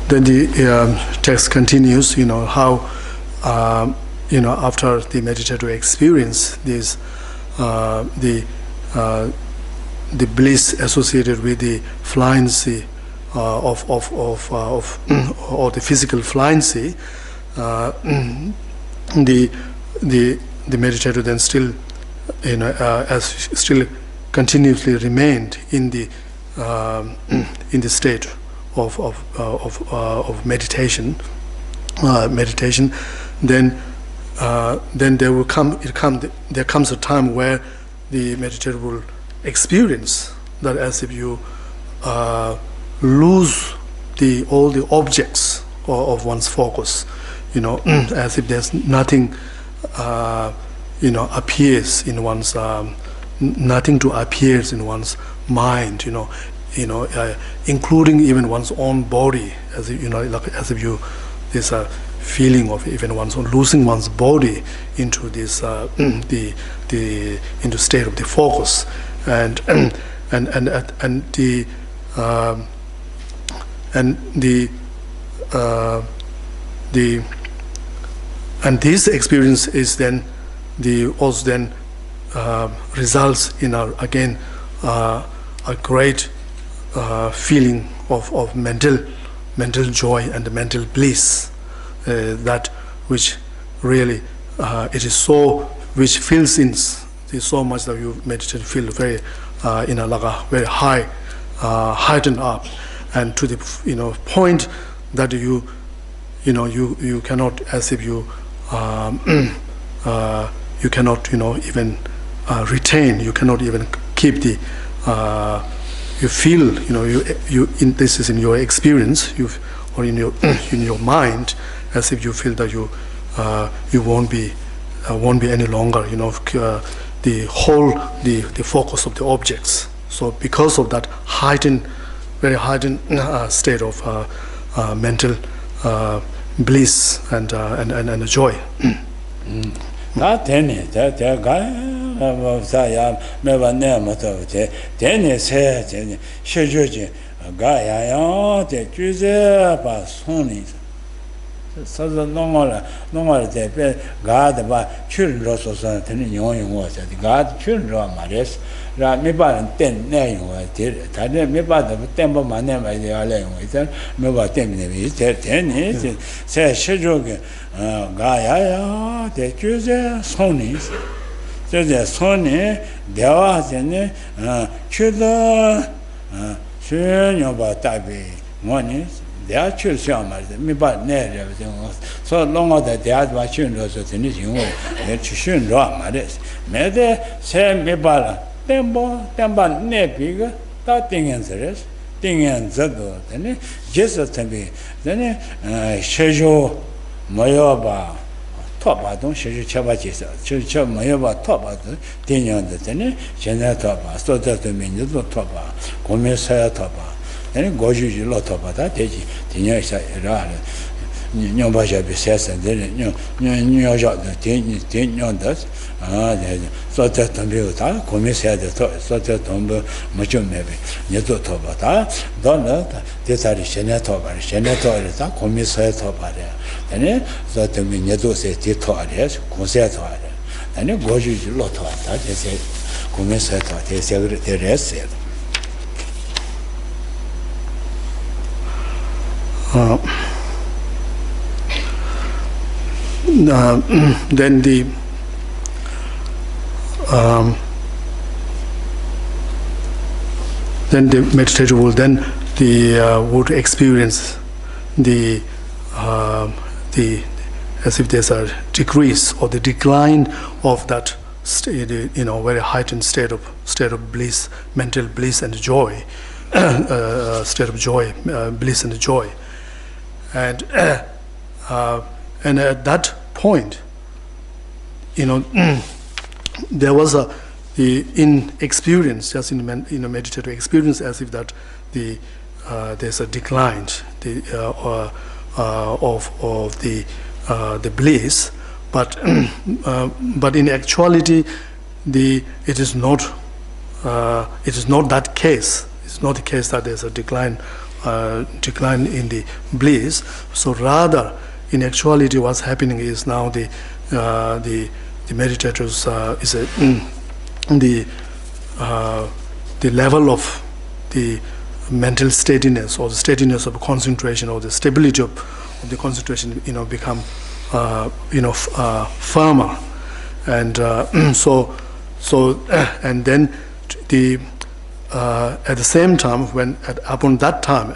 S1: Then the text continues, how after the meditative experience, this the bliss associated with the fluency or the physical fluency, the meditator then still, as still continuously remained in the state of meditation, then there comes a time where the meditator will experience that as if you lose all the objects of one's focus, as if there's nothing, appears in one's nothing to appears in one's mind, including even one's own body, as if, as if there's a feeling of even losing one's body into this into state of the focus, and this experience is then results in a great feeling of mental joy and mental bliss, that which really which fills in so much that you meditate, feel very very high, heightened up, and to the point that you cannot, as if you cannot even retain, you cannot even keep the you feel this is in your experience, or in your mind, as if you feel that you won't be any longer the focus of the objects. So because of that very heightened state of mental bliss and joy.
S2: So the longer the God by children also God children Maris, me by 10 name was did. I me by the temple my name by the island with them, me by 10 is 10 is say Shijoga Gaia, the Jose Sonies. So the Sony, there was any children, soon about Tabi, money. They are children, me but everything was so long that they had my children also to anything. They should draw my this. May they say me bala, tembo, ne bigger, that thing answers, thing and zado, then just to be, then Shejo Mayoba, top, I don't show you Chabachis, Church Mayoba top, thing on the tenny, Jenatoba, so that the minute topa, Commissar topa. And Goju lot of that, Tinya Nyobaja says, and then New York, the tin on that. So that Tombuta, Commissar, so that Tombo, Machu maybe, Neto Tobata, Donna, this are the Senator, Commissar Tobata. And then, so to me, Neto says, Titoarias, Concerto. And then Goju lot of that, they said, Commissar, they said, the rest said.
S1: Then the meditator will would experience the as if there's a decrease or the decline of that very heightened state of bliss, mental bliss and joy, state of joy, bliss and joy. And at that point, there was in experience, just in meditative experience, as if that there's a decline of the bliss, but in actuality, it is not that case. It's not the case that there's a decline in the bliss. So rather, in actuality, what's happening is now the meditators the level of the mental steadiness or the steadiness of concentration or the stability of the concentration become firmer and and then at the same time, upon that time,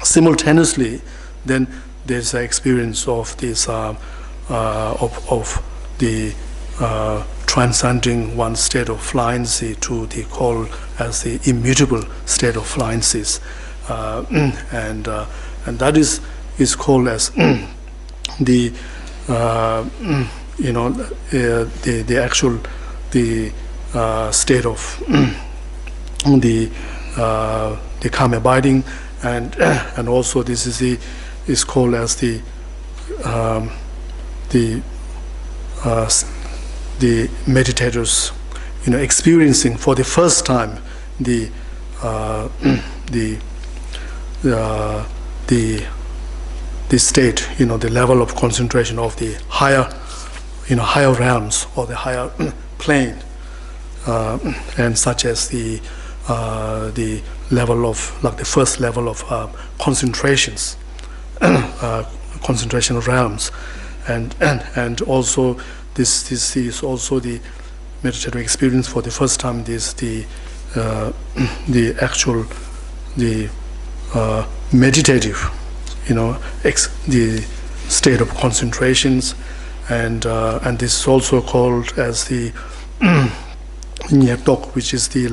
S1: simultaneously, then there's an experience of this of the transcending one state of pliancy to the call as the immutable state of pliancies, and that is called as the the actual state of the Clam Abiding, and also this is called as the meditators, experiencing for the first time the state, the level of concentration of the higher, higher realms or the higher plane, and such as the level of, like the first level of concentrations, concentration realms, and also this is also the meditative experience for the first time. This the actual meditative, the state of concentrations, and this is also called as the Nyakdok, which is the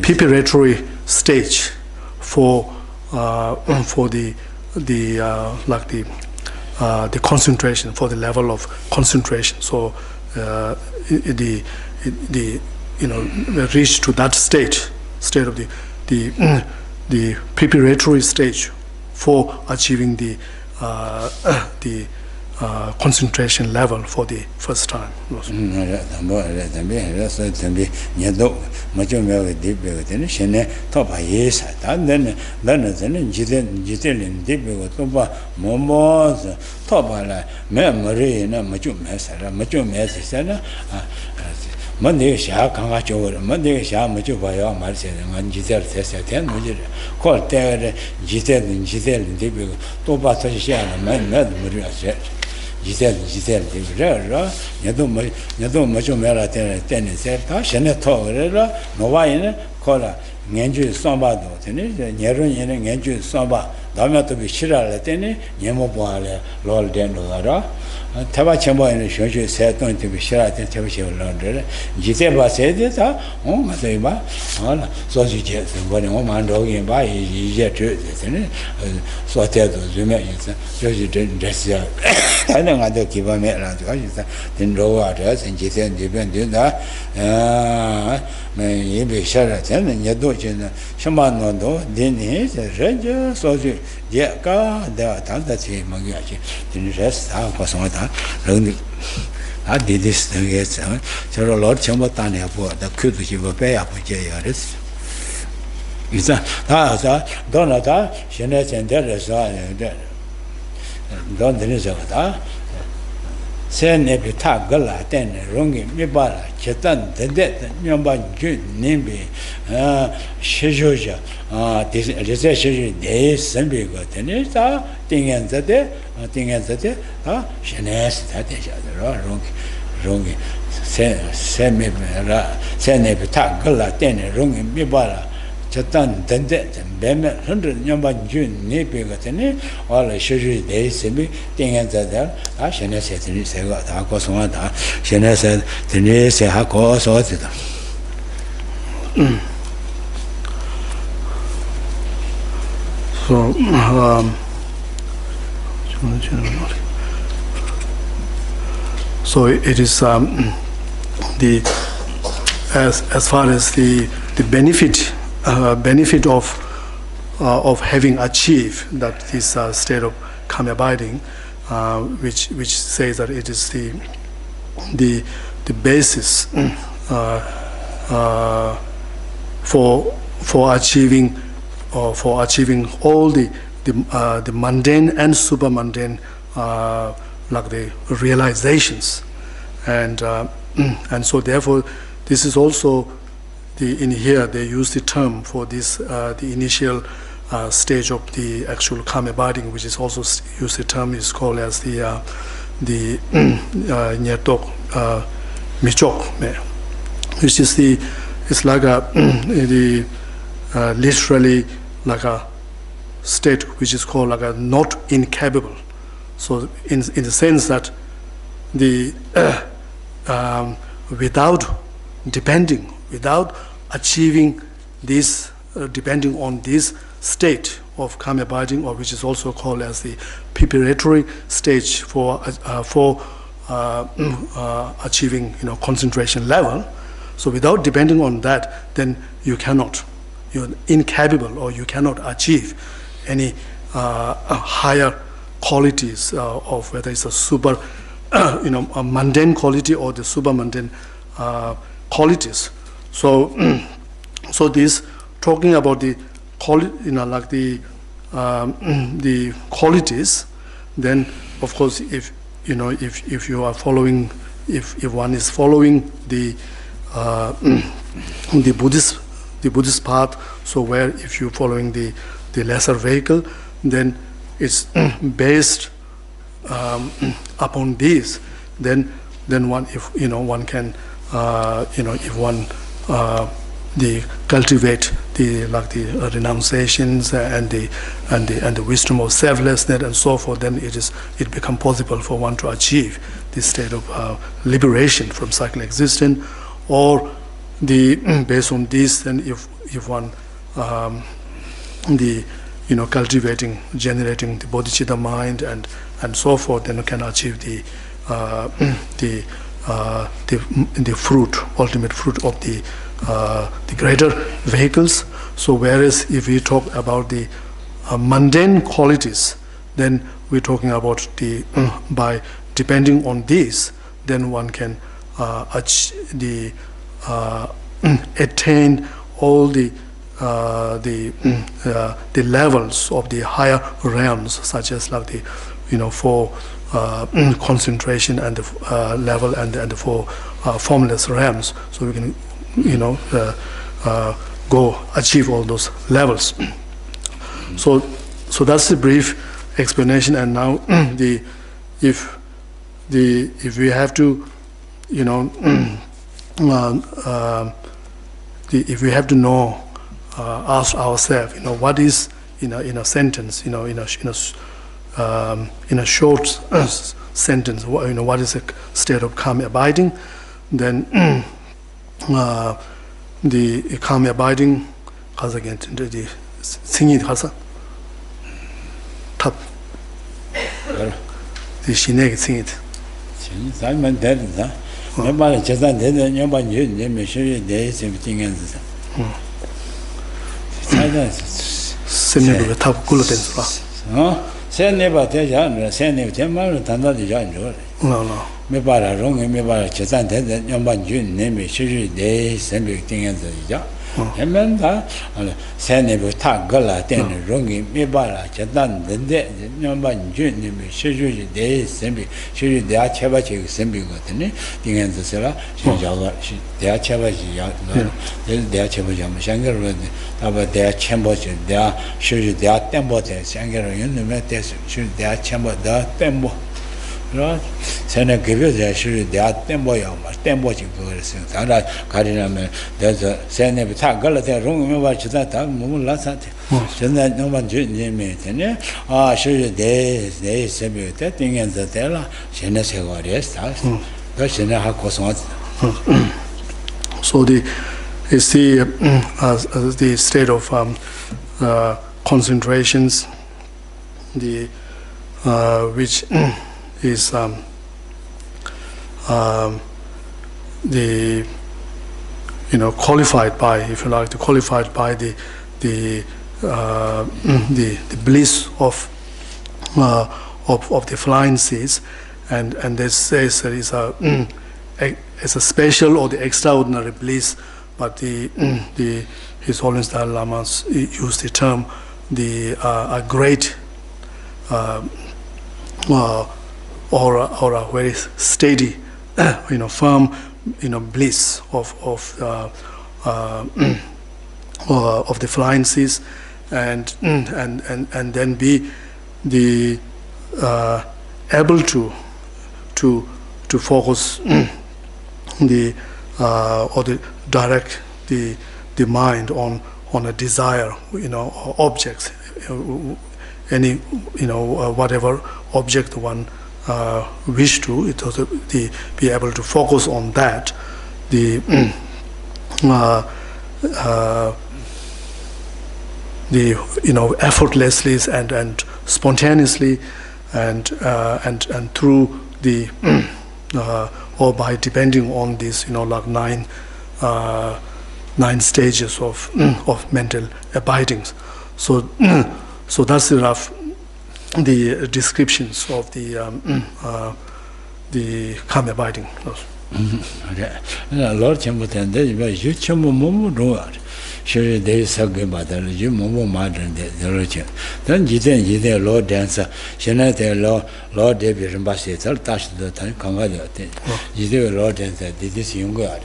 S1: preparatory stage for the concentration, for the level of concentration. So reach to that state of the preparatory stage for achieving the concentration level for the first time.
S2: Monday Sha Kanga Jover, Monday Sha Majubaya, Marcia, and Giselle Tessa, called there Giselle and Debigo, Toba Tasha, man, Maria said. Giselle, Yadu Majumera tennis, Shana Torera, Novaina, Cola, Nenju Sambado, Nerun and Nenju Samba, Dama to be Shira Latene, Yemoboale, Lord Dendora. Tabachamo in the church said going to be shot at Tabasha Laundry. Giseba said it, oh, Matema, so she just when a woman dogging by his jet, so I tell those women, so she didn't dress up. I don't want to keep a man, then row out us, and she said, depending that, may be shot at them, and your daughter, Shamano, then he's a ranger, so she, yeah, God, there are times that she Magachi, then rest out for some time. I did this thing, yes, so Lord Chambertania for the could give a pay up with Jayaris. Is that Donata, Shenet and Dennis are Don Denizota. Send a bita gala, then Rungi, Mibala, Chetan, the dead, Yamba Jun, Nimbi, Shijuja, this is days, Sembigo, Tenisa, thing and the day, Shenes, that is Rungi, send a bita gala, then Rungi, Mibala. Chatan, Dendet, and Bemet, 100 Yamba June, Nipigatene, all the Shuju days, Semi, thing and that, I shall say to me, say what I was one, she said, the near say, how cause or it. So it is as far as the benefit of having achieved that this state of Clam Abiding, which says that it is the basis for achieving all the mundane and super mundane like the realizations, and so therefore this is also in here they use the term for this the initial
S1: stage of the actual Clam Abiding, which is also used the term is called as the Nyetok Michok, which is it's like literally like a state which is called like a not incapable. So in the sense that without achieving this, depending on this state of Clam Abiding, or which is also called as the preparatory stage for achieving concentration level. So without depending on that, then you're incapable, or you cannot achieve any higher qualities of whether it's a super a mundane quality or the super mundane qualities. So so this talking about the like the qualities, then of course if you are following, if one is following the Buddhist path, so where if you're following the lesser vehicle, then it's based upon these. Then one, if one can if one cultivate the renunciations and the wisdom of selflessness and so forth, then it becomes possible for one to achieve this state of liberation from cycle existence. Or based on this, then if one cultivating, generating the bodhicitta mind and so forth, then you can achieve the fruit, ultimate fruit of the greater vehicles. So whereas if we talk about the mundane qualities, then we're talking about by depending on these, then one can attain all the levels of the higher realms, such as like the for concentration and the level and the for formless realms. So we can go achieve all those levels. So that's the brief explanation. And now if we have to if we have to know, ask ourselves, what is in a sentence, in a short sentence, what is a state of Clam Abiding? Then the Clam Abiding has again the singing has top the shineg sing it.
S2: Emenda sene bu ta gala den rongi me bara jadan dende nyamba njun ni me sheju de sembi sheju de a cheba che sembi go tene dingen zela sheja shi de a cheba ji ya de a cheba ja ma shangar ro ta ba de a chembo che de a sheju de a tembo de shangar yin me de sheju de a chembo da tembo ro sene gebe de sheju de a tembo ya ma tembo chi go se ta da garina me de sene bu ta gala de rongi me ba chida ta mu la sa te 전에 너만 주님이 되네 아 쉬게 내 세비 때 띵엔서 때라 전에 세월이었어 그 전에 하고
S1: so the state of concentrations which is the qualified by, if you like, qualified by the bliss of the flying seeds, and this says there is it's a special or the extraordinary bliss, but His Holiness Dalai Lama used the term a great or a very steady firm bliss of the flying seeds. and then be the able to focus the or the direct the mind on a desire, or objects, any whatever object one wish to, it also be able to focus on that, the effortlessly and spontaneously, and through the or by depending on these like nine stages of mental abidings. So so that's enough the descriptions of the Clam Abiding.
S2: Lord Chamberlain, you chamo sure there is a good matter, you momo modern the origin. Then you then Lord dancer, Shanata Lord David and Bassett, touch the time, Congalia. You do a Lord dancer, did this young girl.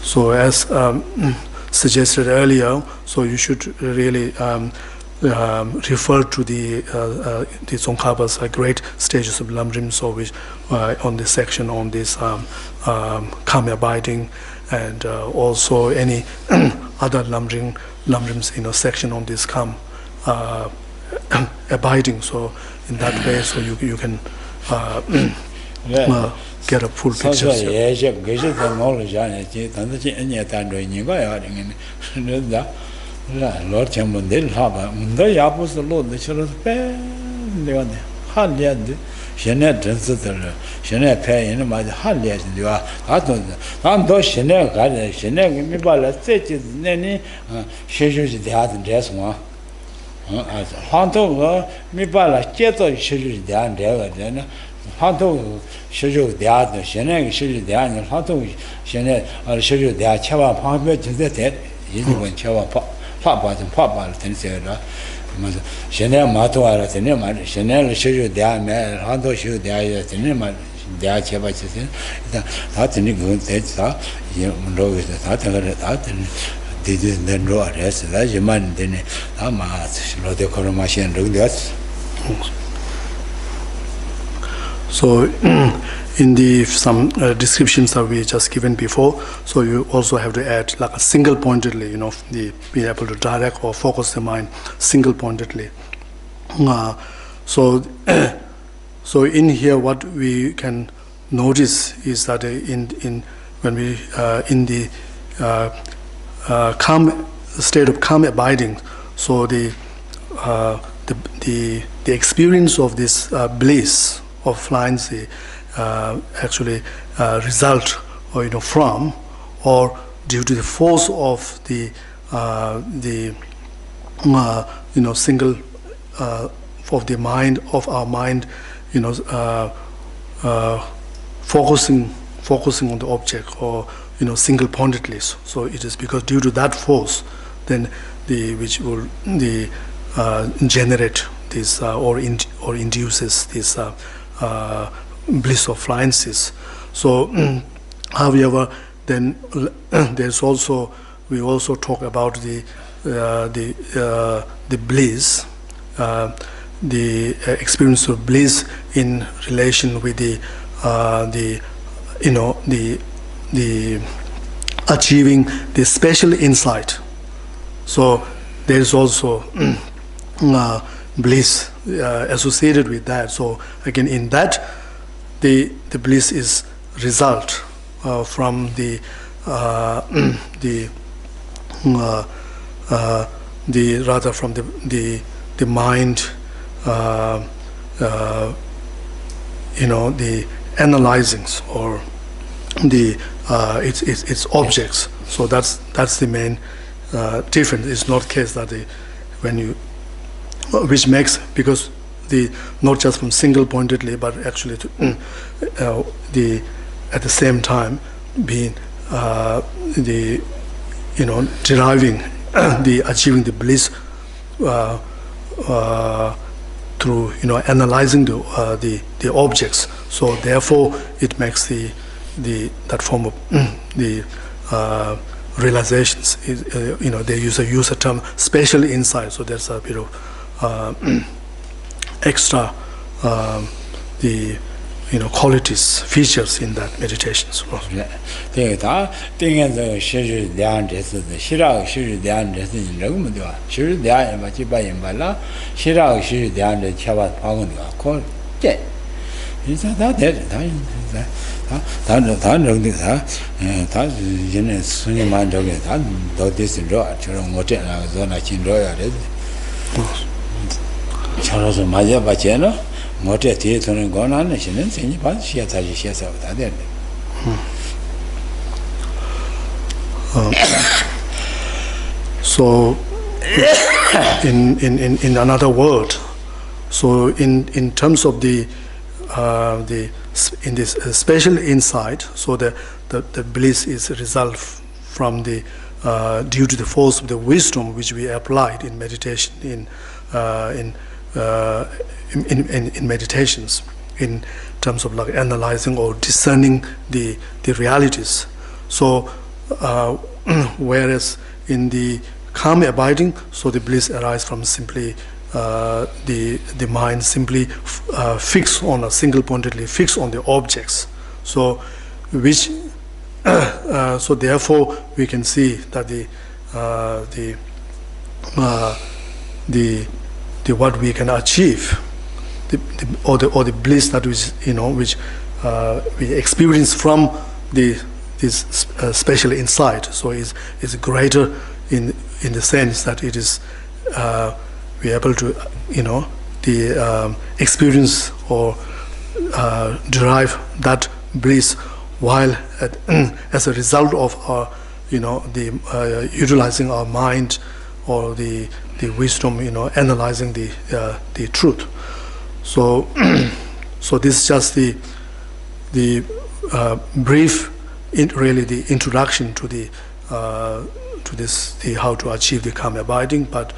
S1: So as suggested earlier, so you should really refer to the Tsongkhapa's great stages of Lamrim, so which on this section on this Clam Abiding, and also any other Lamrims section on this Clam Abiding. So in that way, so you can get a full picture.
S2: Lord Chamberlain didn't have the Yapos, the Lord, the children's pen, the hardly Jeanette Denser, Jeanette Pay in my hardly as you are. I don't know. Jeanette got it. Jeanette, me by the state is nanny, she uses the art and dress one. Hanto, me by the jet, she uses the art and Hanto, she uses the art, Jeanette, she uses the art, and Hanto, Jeanette, or she uses the art, Chava, Pamper to the dead. Easy when Chava Papa and Papa, Tennessee. Chanel Matoara, Chanel show you their man, Hondo show their cinema, their Chavaches, that's any good that you know that and they didn't then draw arrest, that's your man, then I'm a Lodecoro machine, do that.
S1: So in the some descriptions that we just given before, so you also have to add like a single pointedly, be able to direct or focus the mind single pointedly. So in here, what we can notice is that when we in the calm state of calm abiding, so the experience of this bliss of pliancy actually result or from or due to the force of the single of the mind of our mind, focusing on the object or single pointedly. So it is because due to that force, then which will generate this or induces this bliss of pliancies. So however, then there's also we also talk about the bliss, the experience of bliss in relation with the achieving the special insight. So there is also bliss associated with that. So again, in that, the bliss is result from the rather from the mind, the analyzings or the its objects. So that's the main difference. It's not case that when you which makes because not just from single pointedly, but actually to, at the same time being deriving the achieving the bliss through analyzing the objects. So therefore it makes that form of the realizations. They use a term special insight. So there's a bit of extra qualities, features in that meditation. So, in another word, so in terms of in this special insight, so the bliss is a result from the due to the force of the wisdom which we applied in meditation in meditations, in terms of like analyzing or discerning the realities. So whereas in the calm abiding, so the bliss arises from simply the mind simply fixed on a single pointedly fixed on the objects. So which so therefore we can see that the what we can achieve, or the bliss that which we experience from this special insight. So is greater in the sense that it is we are able to experience or derive that bliss while as a result of our utilizing our mind or the wisdom, analyzing the truth. So so this is just the brief, really the introduction to the how to achieve the calm abiding. But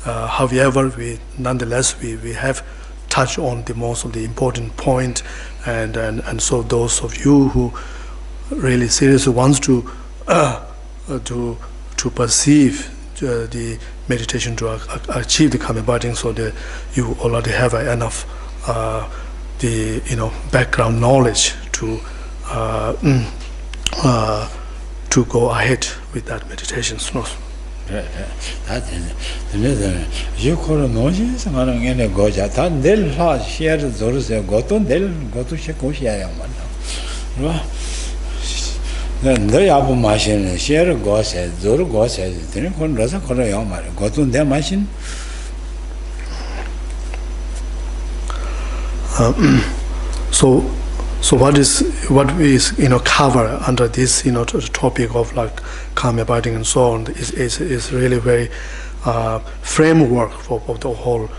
S1: however, nonetheless we have touched on the most of the important point, and so those of you who really seriously wants to perceive the meditation to achieve the calm abiding, so that you already have enough background knowledge to go ahead with that meditation. So what we cover under this topic of like calm abiding and so on is really very framework of the whole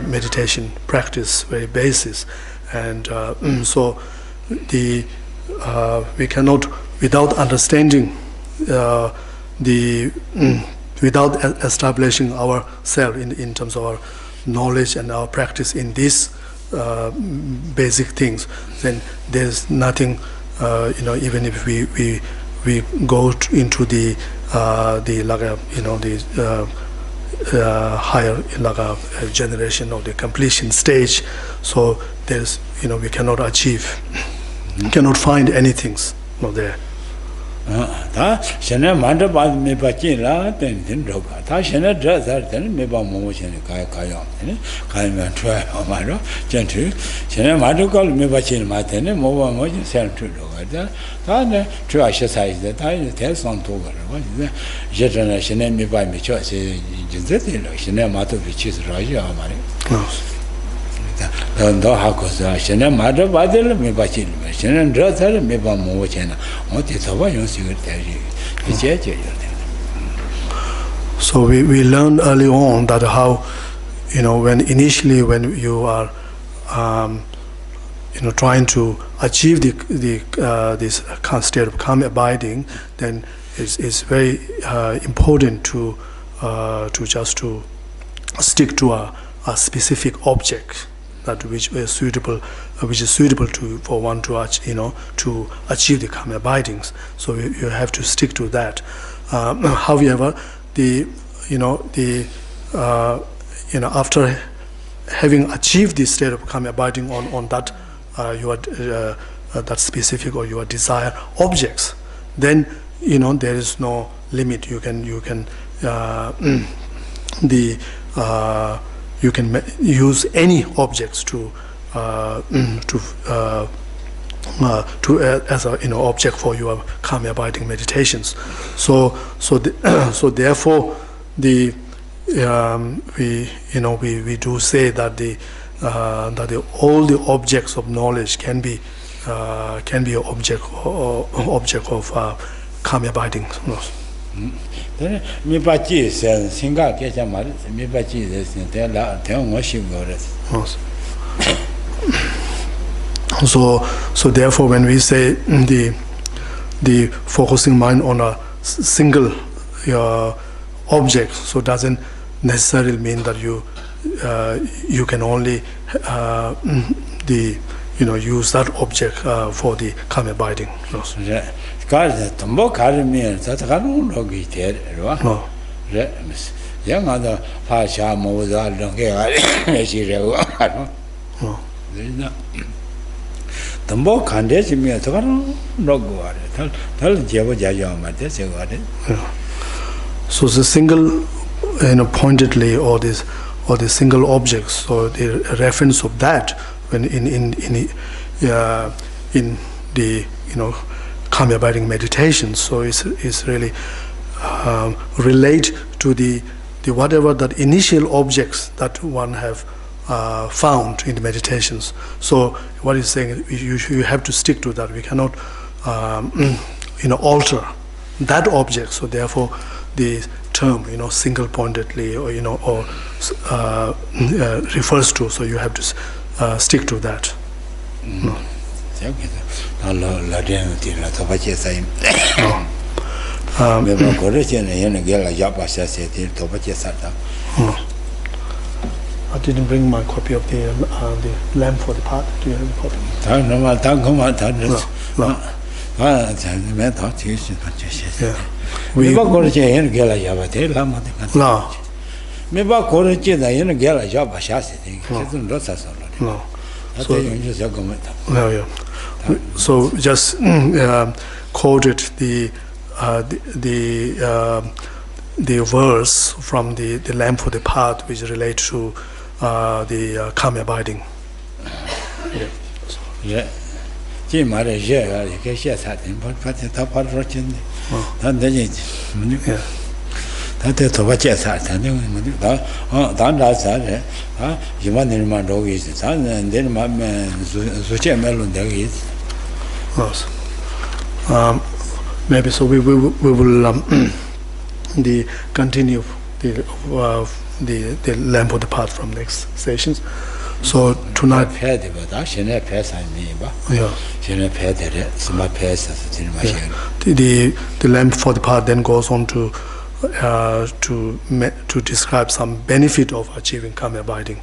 S1: meditation practice, very basis, and so we cannot, without understanding without establishing ourselves in terms of our knowledge and our practice in this basic things, then there's nothing, even if we go into the higher generation of the completion stage, so there's we cannot achieve, cannot find anything there.
S2: 다 신의 만들바 메바진라 된된 로가 다 신의 저자는 메바 모모신의 가요 가면 좋아요 말로 전투 신의 만들걸 메바진 마테네 모바 모지 센트로가 다네 좋아시 사이즈 다 대선 도거로 이제 제전에 신의 메바 미쳐 이제들 신의 마도 비치스라지 말이 너 하고서 신의 마도 받을 메바진 신의 저자를 메바 모모신의
S1: So we learned early on that how when you are trying to achieve this state of calm abiding, then it's very important to stick to a specific object that which is suitable for one to to achieve the calm abidings. So you have to stick to that. However, after having achieved this state of calm abiding on that that specific or your desire objects, then there is no limit. You can use any objects to as a object for your calm abiding meditations. So therefore we do say that all the objects of knowledge can be an object of calm abiding. So therefore, when we say the focusing mind on a single object, so doesn't necessarily mean that you can only use that object for the calm abiding. So the single, pointedly, or the single objects, so the reference of that when in the calm abiding meditation, so it's really relate to the whatever that initial objects that one have found in the meditations. So what he's saying, you have to stick to that. We cannot alter that object. So therefore the term single pointedly or refers to, so you have to stick to that. I didn't bring my copy of the lamp for the path. Do you have a copy? So just quoted the verse from the lamp for the path, which relate to the calm abiding.
S2: Yeah.
S1: Maybe so we will continue the lamp of the path from next sessions. So tonight, the lamp for the path then goes on to describe some benefit of achieving calm abiding.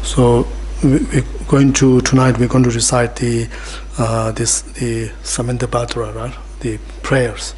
S1: So tonight we're going to recite the Samantha Batra, right? The prayers.